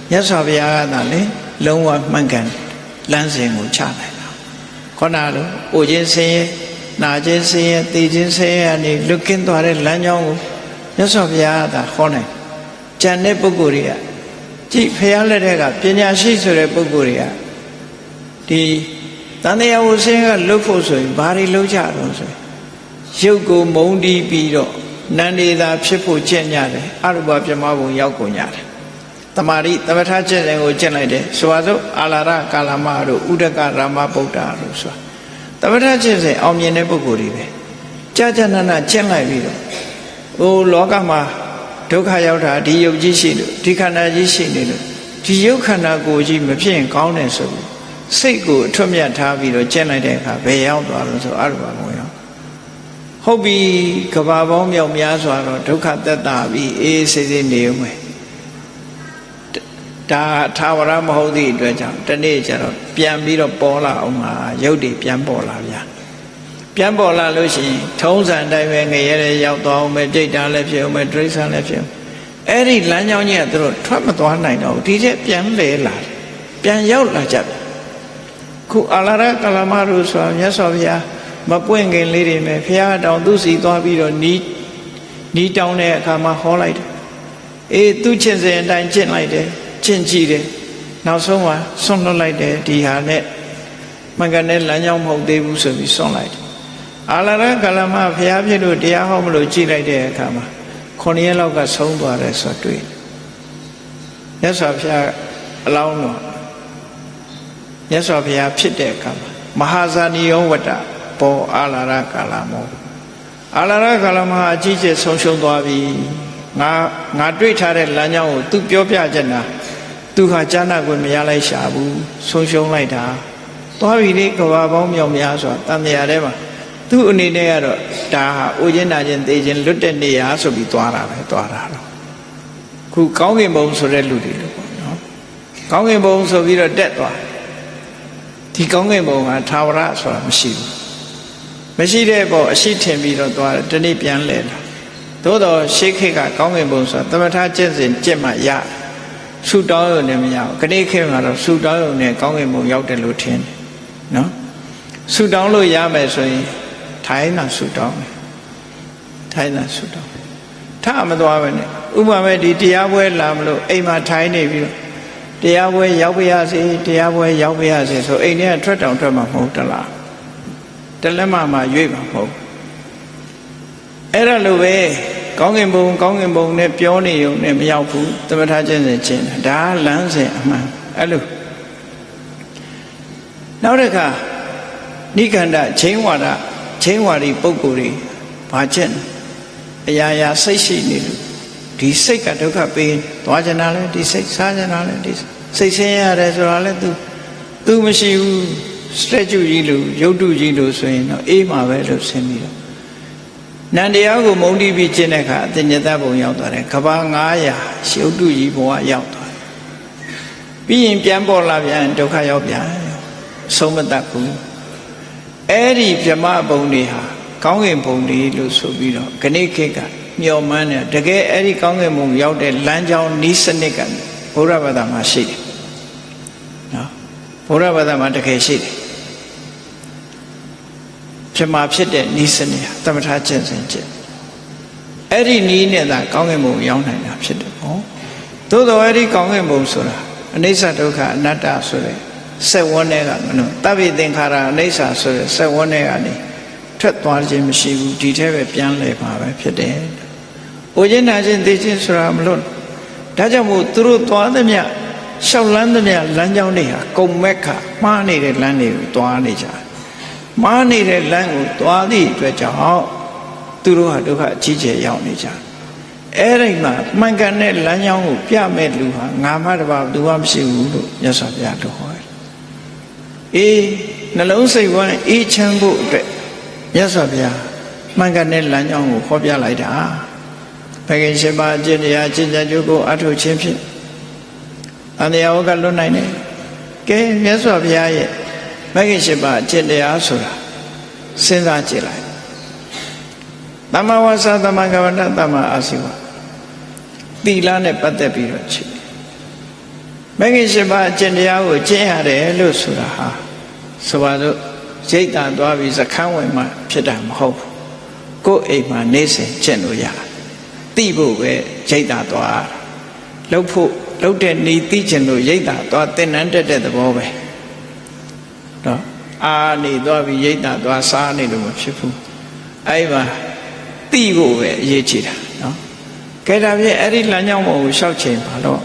မြတ်စွာဘုရားကသာလေလုံးဝမှန်ကန်လမ်းစဉ်ကိုချနိုင်တာခေါဏလိုအိုခြင်းဆင်းရဲနာခြင်းဆင်းရဲသိခြင်းဆင်းရဲကနေလွတ်ကင်းသွားတဲ့လမ်းကြောင်းကိုမြတ်စွာဘုရားကသာဟောနိုင်ကျန်တဲ့ပုဂ္ဂိုလ်တွေကကြည့်ဘုရားလက်ထက်ကပညာရှိဆိုတဲ့ပုဂ္ဂိုလ်တွေကဒီတန်တရားဝဆင်းကလွတ်ဖို့ဆိုရင်ဘာတွေလုပ်ကြတော့ဆိုရုပ်ကိုမုံတီးပြီးတော့နန္ဒီသာဖြစ်ဖို့ကျင့်ကြတယ်အရူပပြမဘုံရောက်ကုန်ကြတယ်တမာရိသမထကျင့်စဉ်ကိုကျင့်လိုက်တယ်ဆိုပါစို့အာလာရကာလမတို့ဥဒကရာမဗုဒ္ဓတို့ဆိုတာသမထကျင့်စဉ်အောင်မြင်တဲ့ပုဂ္ဂိုလ်တွေပဲကြာကြာနာနာကျင့်လိုက်ပြီးတော့ဟိုလောကမှာဒုက္ခရောက်တာဒီယုတ်ကြီးရှိလို့ဒီခန္ဓာကြီးရှိနေလို့ဒီယုတ်ခန္ဓာကိုယ်ကြီးမဖြစ်ရင်ကောင်းတယ်ဆိုပြီးစိတ်ကိုအထွတ်မြတ်ထားပြီးတော့ကျင့်လိုက်တဲ့အခါဘယ်ရောက်သွားလို့ဆိုအရူပဘုံရောက်ဟုတ်ပြီကဘာပေါင်းမြောက်များစွာတော့ဒုက္ခသက်သာပြီးအေးဆေးဆေးနေဦးမယ်ဒါသာဝရမဟုတ်သည့်အတွက်ကြောင့်တနေ့ကျတော့ပြန်ပြီးတော့ပေါ်လာအောင်မှာရုပ်တွေပြန်ပေါ်လာဗျာပြန်ပေါ်လာလို့ရှိရင်ထုံးစံတိုင်းပဲငရဲရဲရောက်သွားအောင်ပဲကြိတ်တာလည်းဖြစ်အောင်ပဲဒိဋ္ဌာလည်းဖြစ်အောင်အဲ့ဒီလမ်းကြောင်းကြီးကသူတို့ထွက်မသွားနိုင်တော့ဘူးဒီချက်ပြန်လဲလာပြန်ရောက်လာကြတယ်ခုအာလာရကလမတို့ဆိုမြတ်စွာဘုရားမပွင့်ခင်လေးတွေနဲ့ဘုရားတောင်သူစီသွားပြီးတော့နီးတောင်းတဲ့အခါမှာဟောလိုက်တယ်အေးသူ့ချင့်စဉ်အတိုင်းကျင့်လိုက်တယ်ကျင့်ကြည့်တယ်နောက်ဆုံးမှာဆွန့်လွတ်လိုက်တယ်ဒီဟာနဲ့မှန်ကန်တဲ့လမ်းကြောင်းမဟုတ်သေးဘူးဆိုပြီးဆွန့်လိုက်တယ်အာလာရကလမဘုရားပြည့်လို့တရားဟောမလို့ကြည့်လိုက်တဲ့အခါမှာ9 ရက်လောက်ကဆုံးသွားတယ်ဆိုတွေ့မြတ်စွာဘုရားအလောင်းတော်မြတ်စွာဘုရားဖြစ်တဲ့အခါမှာမဟာဇာနိယောဝတ္တပေါ်အာလာရကာလမောအာလာရကာလမအကြီးကျယ်ဆုံးရှုံးသွားပြီငါတွေ့ထားတဲ့လမ်းကြောင်းကိုသူပြောပြချင်တာသူဟာကြားနာခွင့်မရလိုက်ရှာဘူးဆုံးရှုံးလိုက်တာသွားပြီလေကဘာပေါင်းမြောက်များစွာတန်တရားထဲမှာသူ့အနေနဲ့ကတော့ဒါဟာအိုခြင်းနာခြင်းသိခြင်းလွတ်တဲ့နေရာဆိုပြီးသွားတာပဲသွားတာတော့ခုကောင်းကင်ဘုံဆိုတဲ့လူတွေလို့ပေါ့နော်ကောင်းကင်ဘုံဆိုပြီးတော့တက်သွားဒီကောင်းကင်ဘုံဟာသာဝရဆိုတာမရှိဘူးမရှိတဲ့ဘောအရှိထင်ပြီးတော့သွားတယ်ဒီနေ့ပြန်လဲလာသို့တော့ရှေးခေတ်ကကောင်းကင်ဘုံဆိုတာသမထကျင့်စဉ်ကျင့်မှရဆူတောင်းရုံနဲ့မရဘူးခဏခေတ်မှာတော့ဆူတောင်းရုံနဲ့ကောင်းကင်ဘုံရောက်တယ်လို့ထင်တယ်နော်ဆူတောင်းလို့ရမယ်ဆိုရင်ထိုင်းတာဆူတောင်းတယ်ထိုင်းတာဆူတောင်းထားမသွားပဲနဲ့ဥပမာမဲ့ဒီတရားပွဲလာမလို့အိမ်မှာထိုင်းနေပြီးတော့တရားပွဲရောက်ပါရစေတရားပွဲရောက်ပါရစေဆိုအိမ်ထဲကထွက်တောင်ထွက်မှာမဟုတ်တလားတလက်မမှာရွေ့မှာမဟုတ်အဲ့ဒါလိုပဲကောင်းကင်ဘုံနဲ့ပြောနေုံနဲ့မရောက်ဘူးသမထကျင့်စဉ်ကျင့်တာဒါလမ်းစဉ်အမှန်အဲ့လိုနောက်တစ်ခါနိခန္ဓချိန်ဝါဒီပုဂ္ဂိုလ်တွေဘာကျင့်အရာရာစိတ်ရှိနေလို့ဒီစိတ်ကဒုက္ခပေးသွားကြတာလဲဒီစိတ်စားကြတာလဲဒီစိတ်ဆင်းရတယ်ဆိုတာလဲသူမရှိဘူးစတက်ကျူကြီးလို့ရုပ်တုကြီးလို့ဆိုရင်တော့အေးမှာပဲလို့ဆင်းပြီးတော့နန္တရားကိုမုံတီးပြီးကျင့်တဲ့အခါအတ္တညတဘုံရောက်သွားတယ်ကဘာ900ရုပ်တုကြီးဘဝရောက်သွားတယ်ပြီးရင်ပြန်ပေါ်လာပြန်ဒုက္ခရောက်ပြန်ဆုံးမတတ်ဘူးအဲ့ဒီဗြဟ္မဘုံတွေဟာကောင်းကင်ဘုံတွေလို့ဆိုပြီးတော့ခဏခေတ်ကမျှော်မှန်းတယ်တကယ်အဲ့ဒီကောင်းကင်ဘုံရောက်တဲ့လမ်းကြောင်းနီးစနစ်ကဘုရားဘာသာမှာရှိတယ်နော် ဘုရားဘာသာမှာတကယ်ရှိတယ်ဖြစ်မှာဖြစ်တဲ့ဤစနစ်ဟာသမထကျင့်စဉ်ကျင့်အဲ့ဒီနည်းနဲ့သာကောင်းကင်ဘုံရောက်နိုင်တာဖြစ်တယ်ပေါ့သို့တော်အဲ့ဒီကောင်းကင်ဘုံဆိုတာအနိစ္စဒုက္ခအနတ္တဆိုတဲ့စက်ဝန်းတွေကမလို့တပ္ပိသင်္ခါရအနိစ္စဆိုတဲ့စက်ဝန်းတွေကနေထွက်သွားခြင်းမရှိဘူးဒီထဲပဲပြန်လဲပါပဲဖြစ်တယ်။အိုခြင်းနာခြင်းသိခြင်းဆိုတာမလို့ဒါကြောင့်မို့သူတို့သွားသမျှရှောက်လန်းသမျှလမ်းကြောင်းတွေဟာကုံမက်ခမှားနေတဲ့လမ်းတွေကိုသွားနေကြတယ်။မှားနေတဲ့လမ်းကိုသွားသည့်အတွက်ကြောင့်သူတို့ဟာဒုက္ခအကြီးကျယ်ရောက်နေကြတယ်။အဲ့ဒီမှာမှန်ကန်တဲ့လမ်းကြောင်းကိုပြမဲ့လူဟာငါမှတပါဘူးမှမရှိဘူးလို့မြတ်စွာဘုရားတို့ဟောတယ်။အေးနှလုံးစိတ်ဝမ်းအေးချမ်းဖို့အတွက်မြတ်စွာဘုရားမှန်ကန်တဲ့လမ်းကြောင်းကိုဟောပြလိုက်တာဘဂင်ရှင်ပါအကျင့်တရားအကျင့်ကြံကြိုးကိုအထုတ်ခြင်းဖြင့်အန္တရာယ်ကလွတ်နိုင်တယ်ကဲမြတ်စွာဘုရားရဲ့ဘဂင်ရှင်ပါအကျင့်တရားဆိုတာစဉ်းစားကြည့်လိုက်သမ္မာဝါစာသမ္မာကမ္မန္တသမ္မာအာဇီဝသီလနဲ့ပတ်သက်ပြီးတော့ချိန်ဘဂင်ရှင်ပါအကျင့်တရားကိုကျင့်ရတယ်လို့ဆိုတာဟာဆိုပါတော့ရိတ်တန်သွားပြီးစခန်းဝင်မှဖြစ်တာမဟုတ်ဘူးကိုယ်အိမ်မှာနေစဉ်ကျင့်လို့ရတယ်သိဖို့ပဲရိတ်တန်သွားလှုပ်ဖို့လှုပ်တဲ့နေသိကျင်လို့ရိတ်တန်သွားသင်္นานတက်တဲ့သဘောပဲနော်အာနေသွားပြီးရိတ်တန်သွားစားနေလို့မဖြစ်ဘူးအဲ့မှာသိဖို့ပဲအရေးကြီးတာနော်ကဲဒါဖြင့်အဲ့ဒီလမ်းကြောင်းပေါ်ကိုရှောက်ချိန်ပါတော့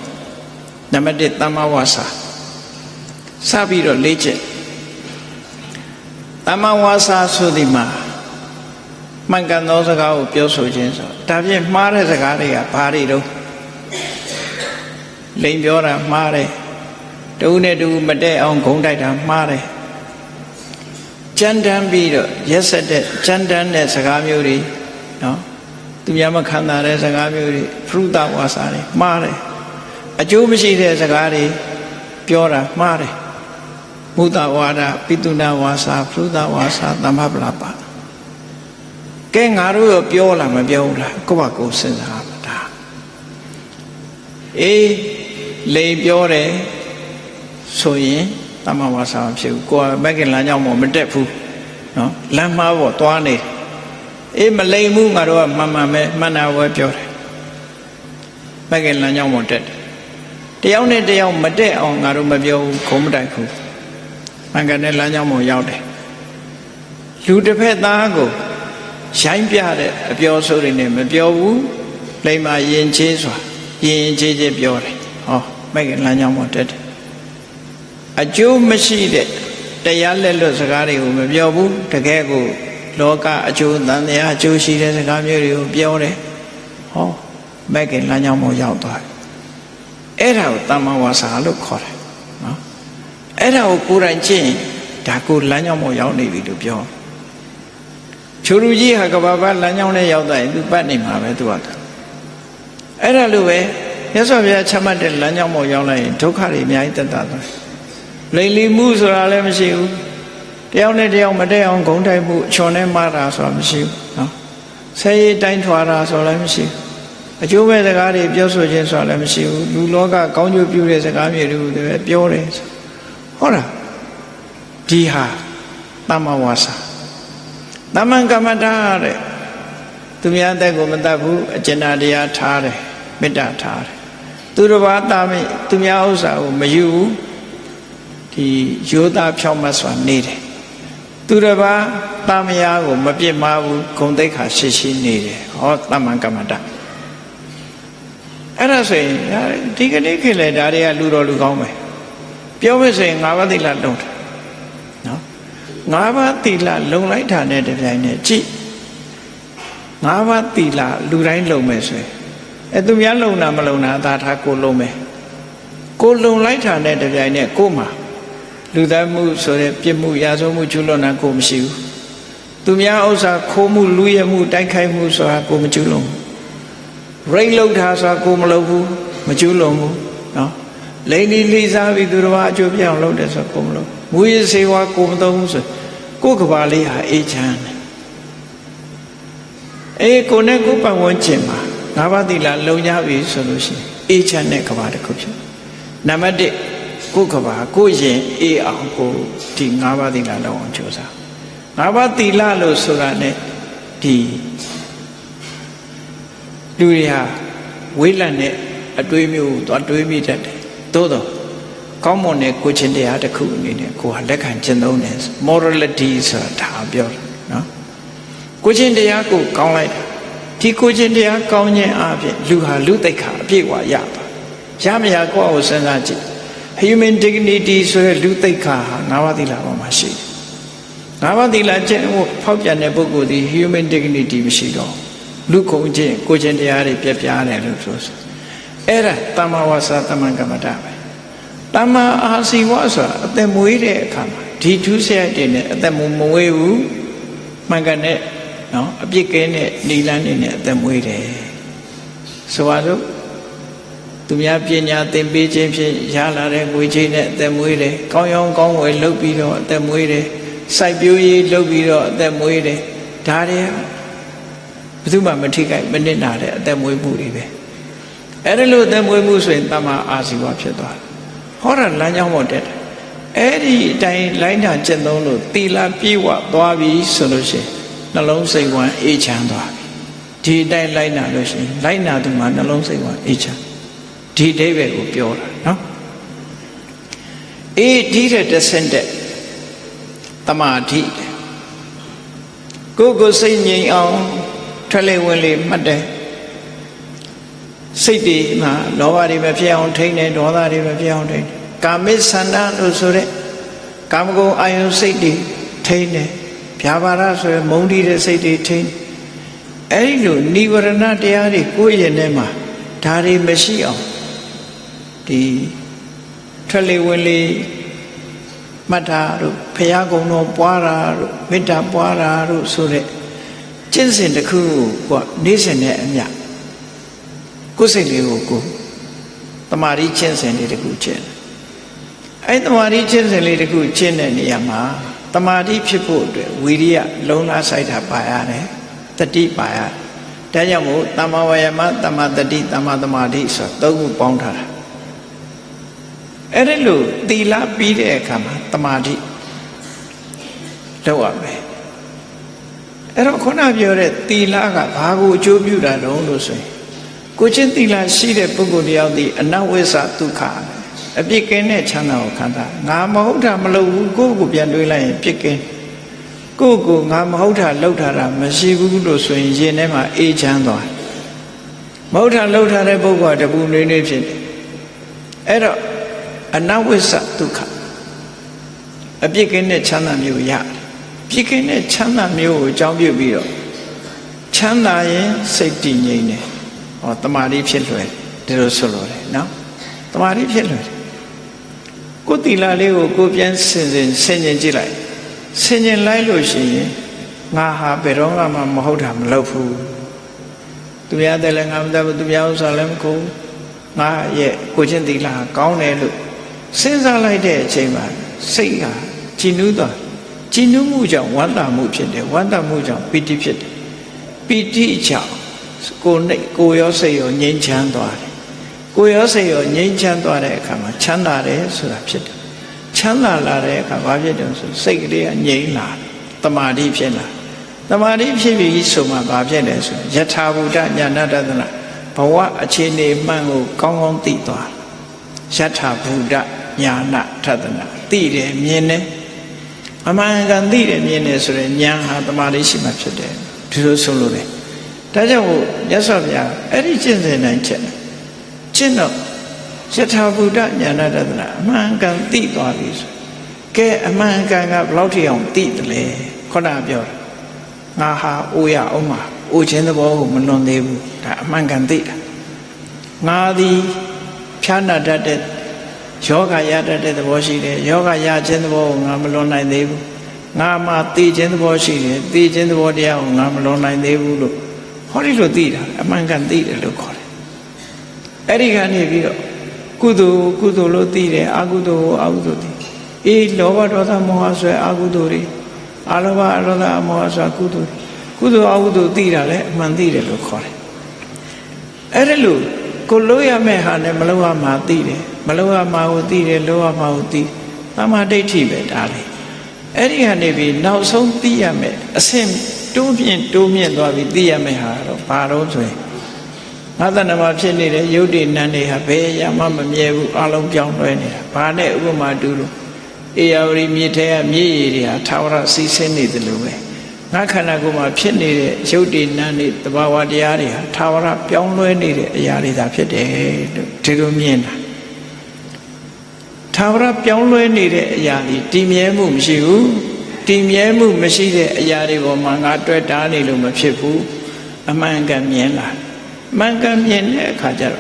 နံပါတ်1သမ္မာဝါစာစပြီးတော့လေ့ကျင့်သမ္မာဝါစာဆိုဒီမှာမှန်ကန်သောစကားကိုပြောဆိုခြင်းဆိုဒါဖြင့်မှားတဲ့စကားတွေကဘာတွေတော့လိန်ပြောတာမှားတယ်တူနဲ့တူမတည့်အောင်ဂုံတိုက်တာမှားတယ်ကြမ်းတမ်းပြီးတော့ရက်ဆက်တဲ့ကြမ်းတမ်းတဲ့စကားမျိုးတွေနော်သူများမခံတာတဲ့စကားမျိုးတွေဖရုဒဝါစာတွေမှားတယ်အကျိုးမရှိတဲ့စကားတွေပြောတာမှားတယ်မုဒ္ဒဝါဒပိတုနာဝါစာဖရုဒဝါစာသမ္မပလပကဲငါတို့ရောပြောလားမပြောဘူးလားကိုယ့်ဘာကိုယ်စဉ်းစားပါဒါအေးလိန်ပြောတယ်ဆိုရင်သမ္မာဝါစာမဖြစ်ဘူးကိုယ်ကမက်ကင်လမ်းကြောင်းပေါ်မတက်ဘူးနော်လမ်းမှားပေါ်သွားနေအေးမလိန်ဘူးငါတို့ကမှန်မှန်ပဲမှန်တာပဲပြောတယ်မက်ကင်လမ်းကြောင်းပေါ်တက်တယ်တယောက်နဲ့တယောက်မတက်အောင်ငါတို့မပြောဘူးခုံးမတိုက်ဘူးမှန်ကန်တဲ့လမ်းကြောင်းပေါ်ရောက်တယ်လူတစ်ဖက်သားကိုရိုင်းပြတဲ့အပြောဆိုတွေနဲ့မပြောဘူးလိမ္မာယဉ်ကျေးစွာယဉ်ကျေးကျေးပြောတယ်ဟောမက်ကလမ်းကြောင်းပေါ်တက်တယ်အကျိုးမရှိတဲ့တရားလက်လွတ်စကားတွေကိုမပြောဘူးတကယ်ကိုလောကအကျိုးတန်တရားအကျိုးရှိတဲ့စကားမျိုးတွေကိုပြောတယ်ဟောမက်ကလမ်းကြောင်းပေါ်ရောက်သွားတယ်အဲ့ဒါကိုသမ္မာဝါစာလို့ခေါ်တယ်နော်အဲ့ဒါကိုကိုယ်တိုင်ကျင့်ဒါကိုလမ်းကြောင်းပေါ်ရောက်နေပြီလို့ပြောချိုလူကြီးဟာကဘာဘာလမ်းကြောင်းနဲ့ရောက်သွားရင်သူပတ်နေမှာပဲသူကအဲ့ဒါလိုပဲမြတ်စွာဘုရားချမှတ်တဲ့လမ်းကြောင်းပေါ်ရောက်လိုက်ရင်ဒုက္ခတွေအများကြီးတက်တာသွားလိမ်လီမှုဆိုတာလည်းမရှိဘူးတယောက်နဲ့တယောက်မတည့်အောင်ဂုံတိုက်မှုအချွန်နဲ့မှားတာဆိုတာမရှိဘူးနော်ဆဲရီတိုင်းထွာတာဆိုတာလည်းမရှိဘူးအကျိုးမဲ့စကားတွေပြောဆိုခြင်းဆိုတာလည်းမရှိဘူးလူလောကကောင်းကျိုးပြုတဲ့စကားမျိုးတွေကိုလည်းပြောတယ်ဟုတ်လားဒီဟာသမ္မာဝါစာသမ္မာကမ္မတာတဲ့သူများတဲ့ကိုမတတ်ဘူးအကျဉ်းတရားထားတယ်မေတ္တာထားတယ်သူတစ်ပါးသားမိသူများဥစ္စာကိုမယူဘူးဒီယောသားဖြောင့်မတ်စွာနေတယ်သူတစ်ပါးသားမယားကိုမပြစ်မှားဘူးဂုဏ်သိက္ခာရှိရှိနေတယ်ဟောသမ္မာကမ္မတာအဲ့ဒါဆိုရင်ဒီကနေ့ခေတ်လေဒါတွေကလူတော်လူကောင်းပဲပြောမယ်ဆိုရင်၅ပါးသီလလုံးတယ်နော်၅ပါးသီလလုံလိုက်တာနဲ့တပြိုင်နက်ကြည့်၅ပါးသီလလူတိုင်းလုံမယ်ဆိုရင်သူများလုံတာမလုံတာသာထားကိုလုံမယ်ကိုလုံလိုက်တာနဲ့တပြိုင်နက်ကိုမှာလူသားမှုဆိုတဲ့ပြစ်မှုရာဇဝမှုကျူးလွန်တာကိုမရှိဘူးသူများဥစ္စာခိုးမှုလူရဲမှုတိုက်ခိုက်မှုဆိုတာကိုမကျူးလွန်ဘူးရိတ်လောက်တာဆိုတာကိုမလုပ်ဘူးမကျူးလွန်ဘူးနော်လိန်ဒီလိစားပြီးသူတော်ဘာအကျိုးပြအောင်လုပ်တယ်ဆိုကိုမလုပ်မူရစေဝါကိုမသုံးဘူးဆိုကိုယ်ကဘာလေးဟာအေးချမ်းတယ်အေးကိုနဲ့ကိုပတ်ဝန်းကျင်မှာငါးပါးသီလလုံကြပြီဆိုလို့ရှိရင်အေးချမ်းတဲ့ကဘာတစ်ခုဖြစ်နံပါတ်1 ကိုယ်ကဘာကိုယ်ရင်အေးအောင်ကိုဒီ၅ပါးသီလလောက်အောင်ကြိုးစား၅ပါးသီလလို့ဆိုတာ ਨੇ ဒီလူတွေဟာဝိလတ်နဲ့အတွေးမျိုးသွားတွေးမိတတ်တယ်သို့တော့ကောင်းမွန်တဲ့ကိုချင်းတရားတစ်ခုအနေနဲ့ကိုဟာလက်ခံကျင့်သုံးတယ် morality ဆိုတာဒါပြောတယ်နော်ကိုချင်းတရားကိုကောင်းလိုက်တာဒီကိုချင်းတရားကောင်းခြင်းအပြင်လူဟာလူသိက္ခာအပြည့်အဝရပါရမရကိုယ့်ကိုစဉ်းစားကြည့် human dignity ဆိုတဲ့လူသိက္ခာဟာ၅ပါးသီလပေါ်မှာရှိတယ်၅ပါးသီလကျင့်ဖို့ဖောက်ပြန်တဲ့ပုဂ္ဂိုလ်ဒီ human dignity မရှိတော့လူခုံခြင်းကိုချင်းတရားတွေပြပြတယ်လို့ဆိုအဲ့ဒါတမ္မာဝါစာတမ္မာကမ္မတာပဲတမ္မာအာစီဝဆိုတာအသက်မွေးတဲ့အခါမှာဒီထူးဆဲတဲ့နဲ့အသက်မမွေးဘူးမှန်ကန်တဲ့နော်အပြစ်ကင်းတဲ့နိလန်းနေနဲ့အသက်မွေးတယ်ဆိုပါစို့သူများပညာသင်ပေးခြင်းဖြင့်ရလာတဲ့ငွေကြေးနဲ့အသက်မွေးတယ်ကောင်းရောင်းကောင်းဝယ်လုပ်ပြီးတော့အသက်မွေးတယ်စိုက်ပျိုးရေးလုပ်ပြီးတော့အသက်မွေးတယ်ဒါတွေဘယ်သူမှမထိခိုက်မနစ်နာတဲ့အသက်မွေးမှုတွေပဲအဲ့ဒါလို့အသက်မွေးမှုဆိုရင်တမ္မာအာဇီဝဖြစ်သွားတယ်ဟောတာလမ်းကြောင်းပေါ်တက်တယ်အဲ့ဒီအတိုင်းလိုင်းတာကျင့်သုံးလို့သီလပြည့်ဝသွားပြီဆိုလို့ရှိရင်နှလုံးစိတ်ဝမ်းအေးချမ်းသွားပြီဒီအတိုင်းလိုက်နာလို့ရှိရင်လိုက်နာသူမှာနှလုံးစိတ်ဝမ်းအေးချမ်းဒီအိဗယ်ကိုပြောတာနော်အေးဒီတဲ့တဆင့်တဲ့တမာတိကိုယ်စိတ်ငြိမ်အောင်ထွက်လေဝင်လေမှတ်တယ်စိတ်တွေမှာလောဘတွေမဖြစ်အောင်ထိန်းတယ်ဒေါသတွေမဖြစ်အောင်ထိန်းတယ်ကာမိသန္တာလို့ဆိုတဲ့ကာမဂုဏ်အာယုစိတ်တွေထိန်းတယ်ဗျာပါဒဆိုရယ်မုန်းတီးတဲ့စိတ်တွေထိန်းအဲ့ဒီလိုနိဝရဏတရားတွေကိုယ့်ရဲ့ထဲမှာဒါတွေမရှိအောင်ဒီထွက်လေဝင်လေမှတ်တာတို့ဘုရားကုံတော်ပွားတာတို့မေတ္တာပွားတာတို့ဆိုတဲ့ကျင့်စဉ်တစ်ခုကိုနေ့စဉ်နဲ့အမျှကိုယ်စိတ်လေးကိုတမာရီကျင့်စဉ်လေးတစ်ခုကျင့်အဲ့တမာရီကျင့်စဉ်လေးတစ်ခုကျင့်တဲ့နေရာမှာတမာတိဖြစ်ဖို့အတွက်ဝီရိယလုံလားဆိုင်တာပါရတယ်တတိပါရဒါကြောင့်မို့တမ္မာဝါယမတမ္မာတတိတမ္မာသမာဓိဆိုသုံးခုပေါင်းထားတာအဲ့ဒါလို့သီလပြီးတဲ့အခါမှာတမာတိလောက်ရမယ်အဲ့တော့ခုနပြောတဲ့သီလကဘာကိုအကျိုးပြုတာတုံးလို့ဆိုရင်ကိုချင်းသီလရှိတဲ့ပုဂ္ဂိုလ်တယောက်ဒီအနဝိဇ္ဇဒုက္ခအပြစ်ကင်းတဲ့ချမ်းသာကိုခံတာငါမဟုတ်တာမလုပ်ဘူးကိုယ့်ကိုပြန်တွေးလိုက်ရင်ပြစ်ကင်းကိုယ့်ကိုငါမဟုတ်တာလှုပ်ထားတာမရှိဘူးလို့ဆိုရင်ရင်ထဲမှာအေးချမ်းသွားမဟုတ်တာလှုပ်ထားတဲ့ပုဂ္ဂိုလ်ကတပူနေနေဖြစ်တယ်အဲ့တော့အနဝိဇ္ဇဒုက္ခအပြစ်ကင်းတဲ့ချမ်းသာမျိုးရတယ်ပြစ်ကင်းတဲ့ချမ်းသာမျိုးကိုအကြောင်းပြုပြီးတော့ချမ်းသာရင်စိတ်တည်ငြိမ်တယ်ဟောတမာတိဖြစ်လွယ်ဒီလိုဆိုလို့တယ်နော်တမာတိဖြစ်လွယ်ကိုယ်တီလာလေးကိုကိုပြန်ဆင်ကျင်ကြည့်လိုက်ဆင်ကျင်လိုက်လို့ရှိရင်ငါဟာဘယ်တော့မှမဟုတ်တာမလုပ်ဘူးသူများတယ်လည်းငါမတတ်ဘူးသူများဥစ္စာလည်းမကိုငါရဲ့ကိုချင်းတီလာကောင်းတယ်လို့စဉ်းစားလိုက်တဲ့အချိန်မှာစိတ်ကကြည်နူးသွားကြည်နူးမှုကြောင့်ဝမ်းသာမှုဖြစ်တယ်ဝမ်းသာမှုကြောင့်ပီတိဖြစ်တယ်ပီတိကြောင့်ကိုယ်ရောစိတ်ရောငြိမ်းချမ်းသွားတယ်ကိုယ်ရောစိတ်ရောငြိမ်းချမ်းသွားတဲ့အခါမှာချမ်းသာတယ်ဆိုတာဖြစ်တယ်ချမ်းသာလာတဲ့အခါဘာဖြစ်တယ်ဆိုစိတ်ကလေးကငြိမ်းလာတမာတိဖြစ်လာတမာတိဖြစ်ပြီးဆိုမှဘာဖြစ်လဲဆိုယထာဘူတညာဏတသနာဘဝအခြေအနေမှန်ကိုကောင်းကောင်းသိသွားယထာဘူတညာဏထသနာသိတယ်မြင်တယ်အမှန်ကန်သိတယ်မြင်တယ်ဆိုရင်ဉာဏ်ဟာတမာတိရှိမှဖြစ်တယ်ဒီလိုဆိုလို့တယ်ဒါကြောင့်မြတ်စွာဘုရားအဲ့ဒီကျင့်စဉ်တိုင်းချက်ကျင့်တော့ယထာဘူတညာဏတသနာအမှန်ကန်သိသွားပြီဆိုကဲအမှန်ကန်ကဘယ်လောက်ထိအောင်သိတယ်လဲခုနပြောတာငါဟာအိုရအောင်မှာအိုခြင်းသဘောကိုမလွန်သေးဘူးဒါအမှန်ကန်သိတာငါသည်ဖြာနာတတ်တဲ့ယောဂရတတ်တဲ့သဘောရှိတယ်ယောဂရခြင်းသဘောကိုငါမလွန်နိုင်သေးဘူးငါမှသိခြင်းသဘောရှိတယ်သိခြင်းသဘောတရားကိုငါမလွန်နိုင်သေးဘူးလို့ဟောဒီလိုသိတာအမှန်ကန်သိတယ်လို့ခေါ်တယ်အဲ့ဒီကနေပြီးတော့ကုသိုလ်လို့သိတယ်အကုသိုလ်ကိုအကုသိုလ်သိအေးလောဘဒေါသမောဟဆိုအကုသိုလ်တွေအလောဘအလောဒအမောဟဆိုကုသိုလ်အကုသိုလ်သိတာလည်းအမှန်သိတယ်လို့ခေါ်တယ်အဲ့ဒါလို့ကိုလို့ရမယ့်ဟာနဲ့မလို့ရမှာသိတယ် မလောရမှာကိုသိတယ်လောရမှာကိုသိသမာဓိဋ္ဌိပဲဒါလေအဲ့ဒီကနေပြီးနောက်ဆုံးသိရမယ်အဆင့်တိုးမြင့်သွားပြီးသိရမယ်ဟာတော့ဘာလို့ဆိုရင်ငါးတဏ္ဍမှာဖြစ်နေတဲ့ယုတ်တိနန်းတွေဟာဘယ်ရမှမမြဲဘူးအလုံးပြောင်းလဲနေတာဘာနဲ့ဥပမာတူလို့အေယဝရီမြေထဲကမြေရည်တွေဟာထာဝရစီးဆင်းနေတယ်လို့ပဲငါခန္ဓာကိုယ်မှာဖြစ်နေတဲ့ယုတ်တိနန်းတွေတဘာဝတရားတွေဟာထာဝရပြောင်းလဲနေတဲ့အရာတွေသာဖြစ်တယ်လို့ဒီလိုမြင်တာထာဝရပြောင်းလဲနေတဲ့အရာတွေတည်မြဲမှုမရှိဘူးတည်မြဲမှုမရှိတဲ့အရာတွေပေါ်မှာငါတွေ့တာနေလို့မဖြစ်ဘူးအမှန်ကန်မြင်လာမှန်ကန်မြင်တဲ့အခါကျတော့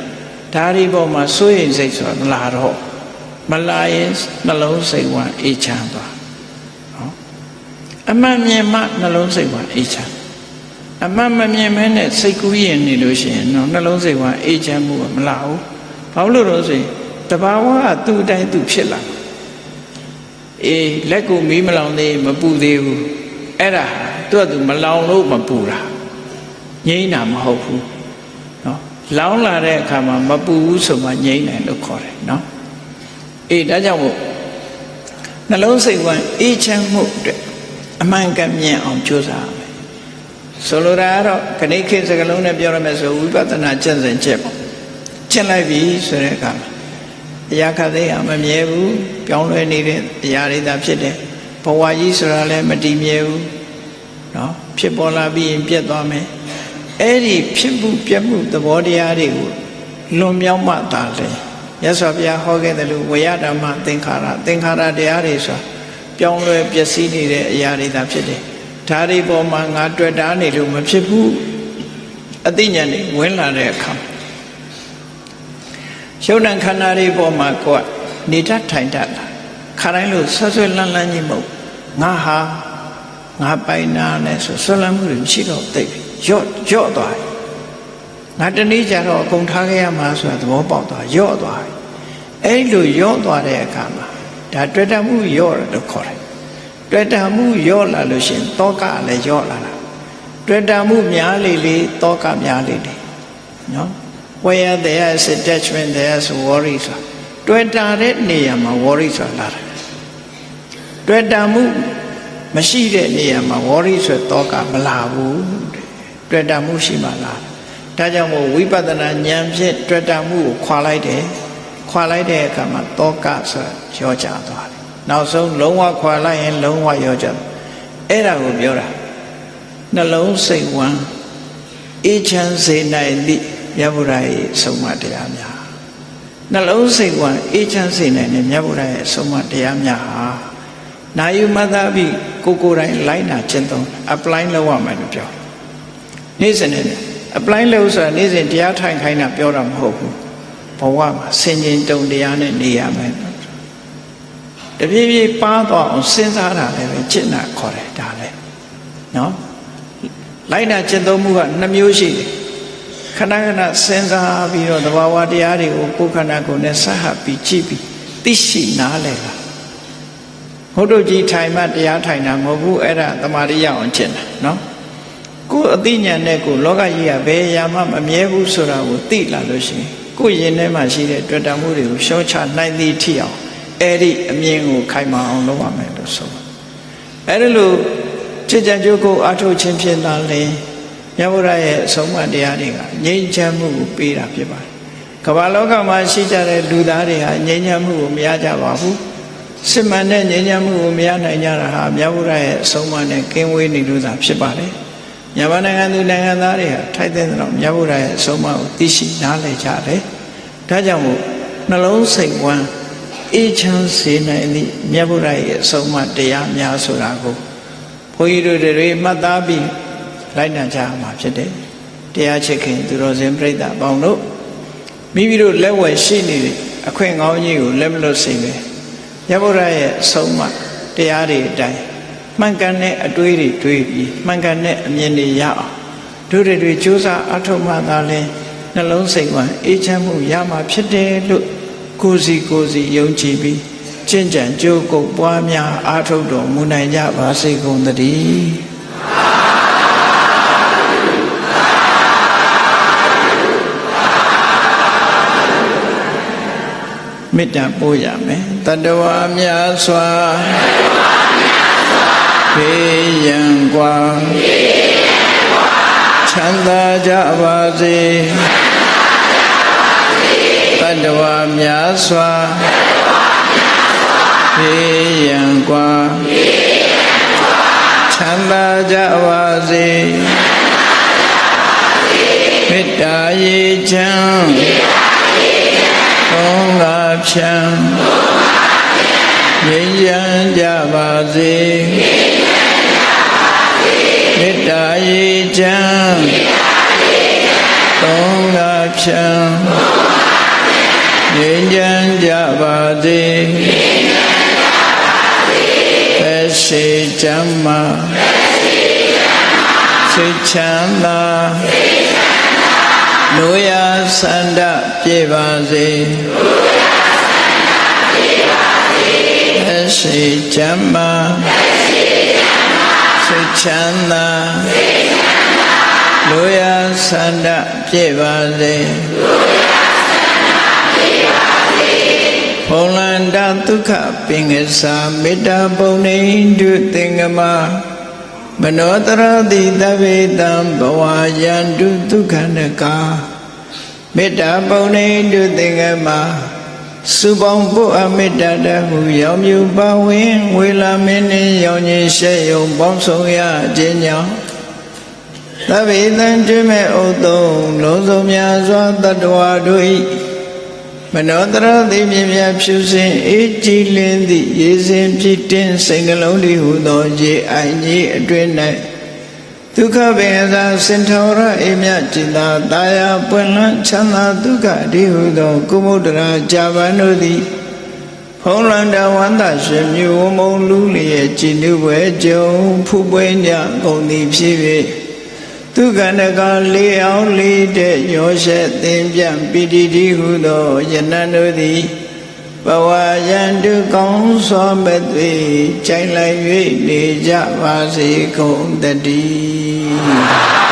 ဒါတွေပေါ်မှာစိုးရိမ်စိတ်ဆိုတာမလာတော့မလာရင်နှလုံးစိတ်ဝမ်းအေးချမ်းသွားဟောအမှန်မြင်မှနှလုံးစိတ်ဝမ်းအေးချမ်းအမှန်မမြင်မဲနဲ့စိတ်ကူးရင်နေလို့ရှိရင်တော့နှလုံးစိတ်ဝမ်းအေးချမ်းမှုကမလာဘူးဘာလို့လဲဆိုရင်တဘာဝကသူ့အတိုင်းသူဖြစ်လာအေးလက်ကိုမီးမလောင်သေးမပူသေးဘူးအဲ့ဒါသူ့အတူမလောင်လို့မပူတာငြိမ်းတာမဟုတ်ဘူးနော်လောင်လာတဲ့အခါမှာမပူဘူးဆိုမှငြိမ်းတယ်လို့ခေါ်တယ်နော်အေးဒါကြောင့်မို့နှလုံးစိတ်ဝမ်းအေးချမ်းမှုအတွက်အမှန်ကန်မြင်အောင်ကြိုးစားရမယ်ဆိုလိုတာကတော့ခဏိခေစကလုံးနဲ့ပြောရမယ်ဆိုဝိပဿနာကျင့်စဉ်ကျင့်ပေါ့ကျင့်လိုက်ပြီဆိုတဲ့အခါမှာအရာခတ်သိမ်းအောင်မမြဲဘူးပြောင်းလဲနေတဲ့အရာတွေသာဖြစ်တယ်ဘဝကြီးဆိုတာလည်းမတည်မြဲဘူးနော်ဖြစ်ပေါ်လာပြီးရင်ပြတ်သွားမယ်အဲ့ဒီဖြစ်မှုပြတ်မှုသဘောတရားတွေကိုလွန်မြောက်မှသာလေမြတ်စွာဘုရားဟောခဲ့တယ်လို့ဝေယဓမ္မသင်္ခါရတရားတွေဆိုတာပြောင်းလဲပျက်စီးနေတဲ့အရာတွေသာဖြစ်တယ်ဒါတွေပေါ်မှာငါတွေ့တာနေလို့မဖြစ်ဘူးအသိဉာဏ်တွေဝင်လာတဲ့အခါရုပ်တံခန္ဓာတွေပေါ်မှာကိုယ်ကနေတတ်ထိုင်တတ်လာခါတိုင်းလို့ဆွဆွလန်းလန်းကြီးမဟုတ်ငါဟာငါပိုင်နာနဲ့ဆိုဆွလန်းမှုတွေမရှိတော့သိပြီရော့သွားတယ်ငါတနေ့ကျတော့အကုန်ထားခဲ့ရမှာဆိုတာသဘောပေါက်သွားရော့သွားတယ်အဲ့လိုရော့သွားတဲ့အခါမှာဒါတွေ့တာမှုရော့တယ်လို့ခေါ်တယ်တွေ့တာမှုရော့လာလို့ရှိရင်တောကလည်းရော့လာတာတွေ့တာမှုများလေလေတောကများလေလေနော်where there is attachment there is worry ဆိုတွေ့တာတဲ့နေရာမှာ worry ဆိုတာလာတယ်တွေ့တာမှုမရှိတဲ့နေရာမှာ worry ဆိုတော့ကမလာဘူးတွေ့တာမှုရှိမှလာဒါကြောင့်မို့ဝိပဿနာဉာဏ်ဖြင့်တွေ့တာမှုကိုခွာလိုက်တဲ့အခါမှာတောကဆိုရောကြသွားတယ်နောက်ဆုံးလုံးဝခွာလိုက်ရင်လုံးဝရောကြအဲ့ဒါကိုပြောတာနှလုံးစိတ်ဝမ်းအေးချမ်းစေနိုင်သည့်မြတ်ဗုဒ္ဓရဲ့ဆုံးမတရားများနှလုံးစိတ်ဝမ်းအေးချမ်းစေနိုင်တဲ့မြတ်ဗုဒ္ဓရဲ့ဆုံးမတရားများဟာနာယူမှတ်သားပြီးကိုယ်တိုင်လိုက်နာကျင့်သုံး apply လုပ်ရမယ်လို့ပြောနေ့စဉ်နဲ့ apply လုပ်ဆိုတာနေ့စဉ်တရားထိုင်ခိုင်းတာပြောတာမဟုတ်ဘူးဘဝမှာဆင်ခြင်တုံတရားနဲ့နေရမယ်တပြေးပြေးပါသွားအောင်စဉ်းစားတာလည်းပဲကျင့်တာခေါ်တယ်ဒါလည်းနော်လိုက်နာကျင့်သုံးမှုက2မျိုးရှိတယ်ခဏခဏစဉ်းစားပြီးတော့သဘာဝတရားတွေကိုကိုယ်ခန္ဓာကိုယ်နဲ့ဆက်ဟပ်ပြီးကြည့်ပြီးသိရှိနားလည်လာဘုဒ္ဓကြီးထိုင်မှတရားထိုင်တာမဟုတ်ဘူးအဲ့ဒါသမာဓိရအောင်ကျင့်တာနော်ကိုယ်အသိဉာဏ်နဲ့ကိုယ်လောကကြီးကဘယ်ရာမှမမြဲဘူးဆိုတာကိုသိလာလို့ရှိရင်ကိုယ်ရင်ထဲမှာရှိတဲ့တွေ့တာမှုတွေကိုရှော့ချနိုင်သည့်ထိအောင်အဲ့ဒီအမြင်ကိုခိုင်မာအောင်လုပ်ရမယ်လို့ဆိုအဲ့ဒါလို့ချစ်ကြံကြိုးကိုအားထုတ်ခြင်းဖြင့်သာလေမြတ်ဗုဒ္ဓရဲ့အဆုံးအမတရားတွေကငြိမ်းချမ်းမှုကိုပေးတာဖြစ်ပါတယ်ကမ္ဘာလောကမှာရှိကြတဲ့လူသားတွေဟာငြိမ်းချမ်းမှုကိုမရကြပါဘူးစစ်မှန်တဲ့ငြိမ်းချမ်းမှုကိုမရနိုင်ကြတာဟာမြတ်ဗုဒ္ဓရဲ့အဆုံးအမနဲ့ကင်းဝေးနေလို့သာဖြစ်ပါတယ်မြန်မာနိုင်ငံသူနိုင်ငံသားတွေဟာထိုက်တဲ့တော့မြတ်ဗုဒ္ဓရဲ့အဆုံးအမကိုသိရှိနားလည်ကြတယ်ဒါကြောင့်မို့နှလုံးစိတ်ဝမ်းအေးချမ်းစေနိုင်သည့်မြတ်ဗုဒ္ဓရဲ့အဆုံးအမတရားများဆိုတာကိုဘုန်းကြီးတို့တွေမှတ်သားပြီးလိုက်နာကြမှာဖြစ်တယ်တရားချစ်ခင်သူတော်စင်ပြိဿအပေါင်းတို့မိမိတို့လက်ဝယ်ရှိနေတဲ့အခွင့်ကောင်းကြီးကိုလက်မလွတ်စေပဲမြတ်ဗုဒ္ဓရဲ့အဆုံးအမတရားတွေအတိုင်းမှန်ကန်တဲ့အတွေးတွေတွေးပြီးမှန်ကန်တဲ့အမြင်တွေရအောင်တို့တွေကြိုးစားအထောက်မှသာလဲနှလုံးစိတ်ဝမ်းအေးချမ်းမှုရမှာဖြစ်တယ်လို့ကိုယ်စီယုံကြည်ပြီးကျင့်ကြံကြိုးကုပ်ပွားများအားထုတ်တော်မူနိုင်ကြပါစေကုန်သတည်း မေတ္တာပို့ရမယ်တတဝါများစွာဘေးရန်กว่าချမ်းသာကြပါစေတတဝါများစွာဘေးရန်กว่าချမ်းသာကြပါစေမေတ္တာရေချမ်းသုံးငါဖြံငြိမ်းချမ်းကြပါစေမေတ္တာရေချမ်းသုံးငါဖြံငြိမ်းချမ်းကြပါစေသက်ရှိချမ်းသာစိတ်ချမ်းသာလူရဆန္ဒပြေပါစေသက်ရှိချမ်းသာစိတ်ချမ်းသာလူရဆန္ဒပြေပါစေဘုံလန္တဒုက္ခပင်္ဂစာမေတ္တာပုံနေတုသင်္ကမမနောတရတိတဗေတံဘဝယန္တုဒုက္ခနကာမေတ္တာပုံနေတုသင်္ကမစုပေါင်းပုအမေတ္တာတဟုရောင်မြူပါဝင်ဝေလာမင်းနှင့်ရောင်ကြီးရှဲယုံပေါင်းဆောင်ရခြင်းကြောင့်သဗ္ဗေတံကျွမဲ့ဥသုံးလုံးစုံများစွာတတ္တဝါတို့၏မနောတရတိမြင်မြဖြူစင်အေးကြည်လင်းသည့်ရေစင်ဖြစ်တင်စိတ်နှလုံးတည်ဟုသောရေအိုင်ကြီးအတွင်၌ဒုက္ခပင်သာစင်ထောရအိမြจิตာတာယာပွင့်လန်းချမ်းသာဒုက္ခတည်ဟုသောကုမုဒ္ဒရာဇာဗန်တို့သည်ဖုံးလန္တဝန္တရှင်မြူဝမုံလူလျက်ကြည်နုပွဲကြုံဖူးပွဲညကုန်သည်ဖြစ်၍ဒုက္ခနကလေးအောင်လေးတဲ့ရောရှက်သင်ပြပိတိတိဟုသောယနံတို့သည်ဘဝယန္တုကောင်းစွာမဲ့သွေကြိုင်လိုက်၍နေကြပါစေကုန်တည်း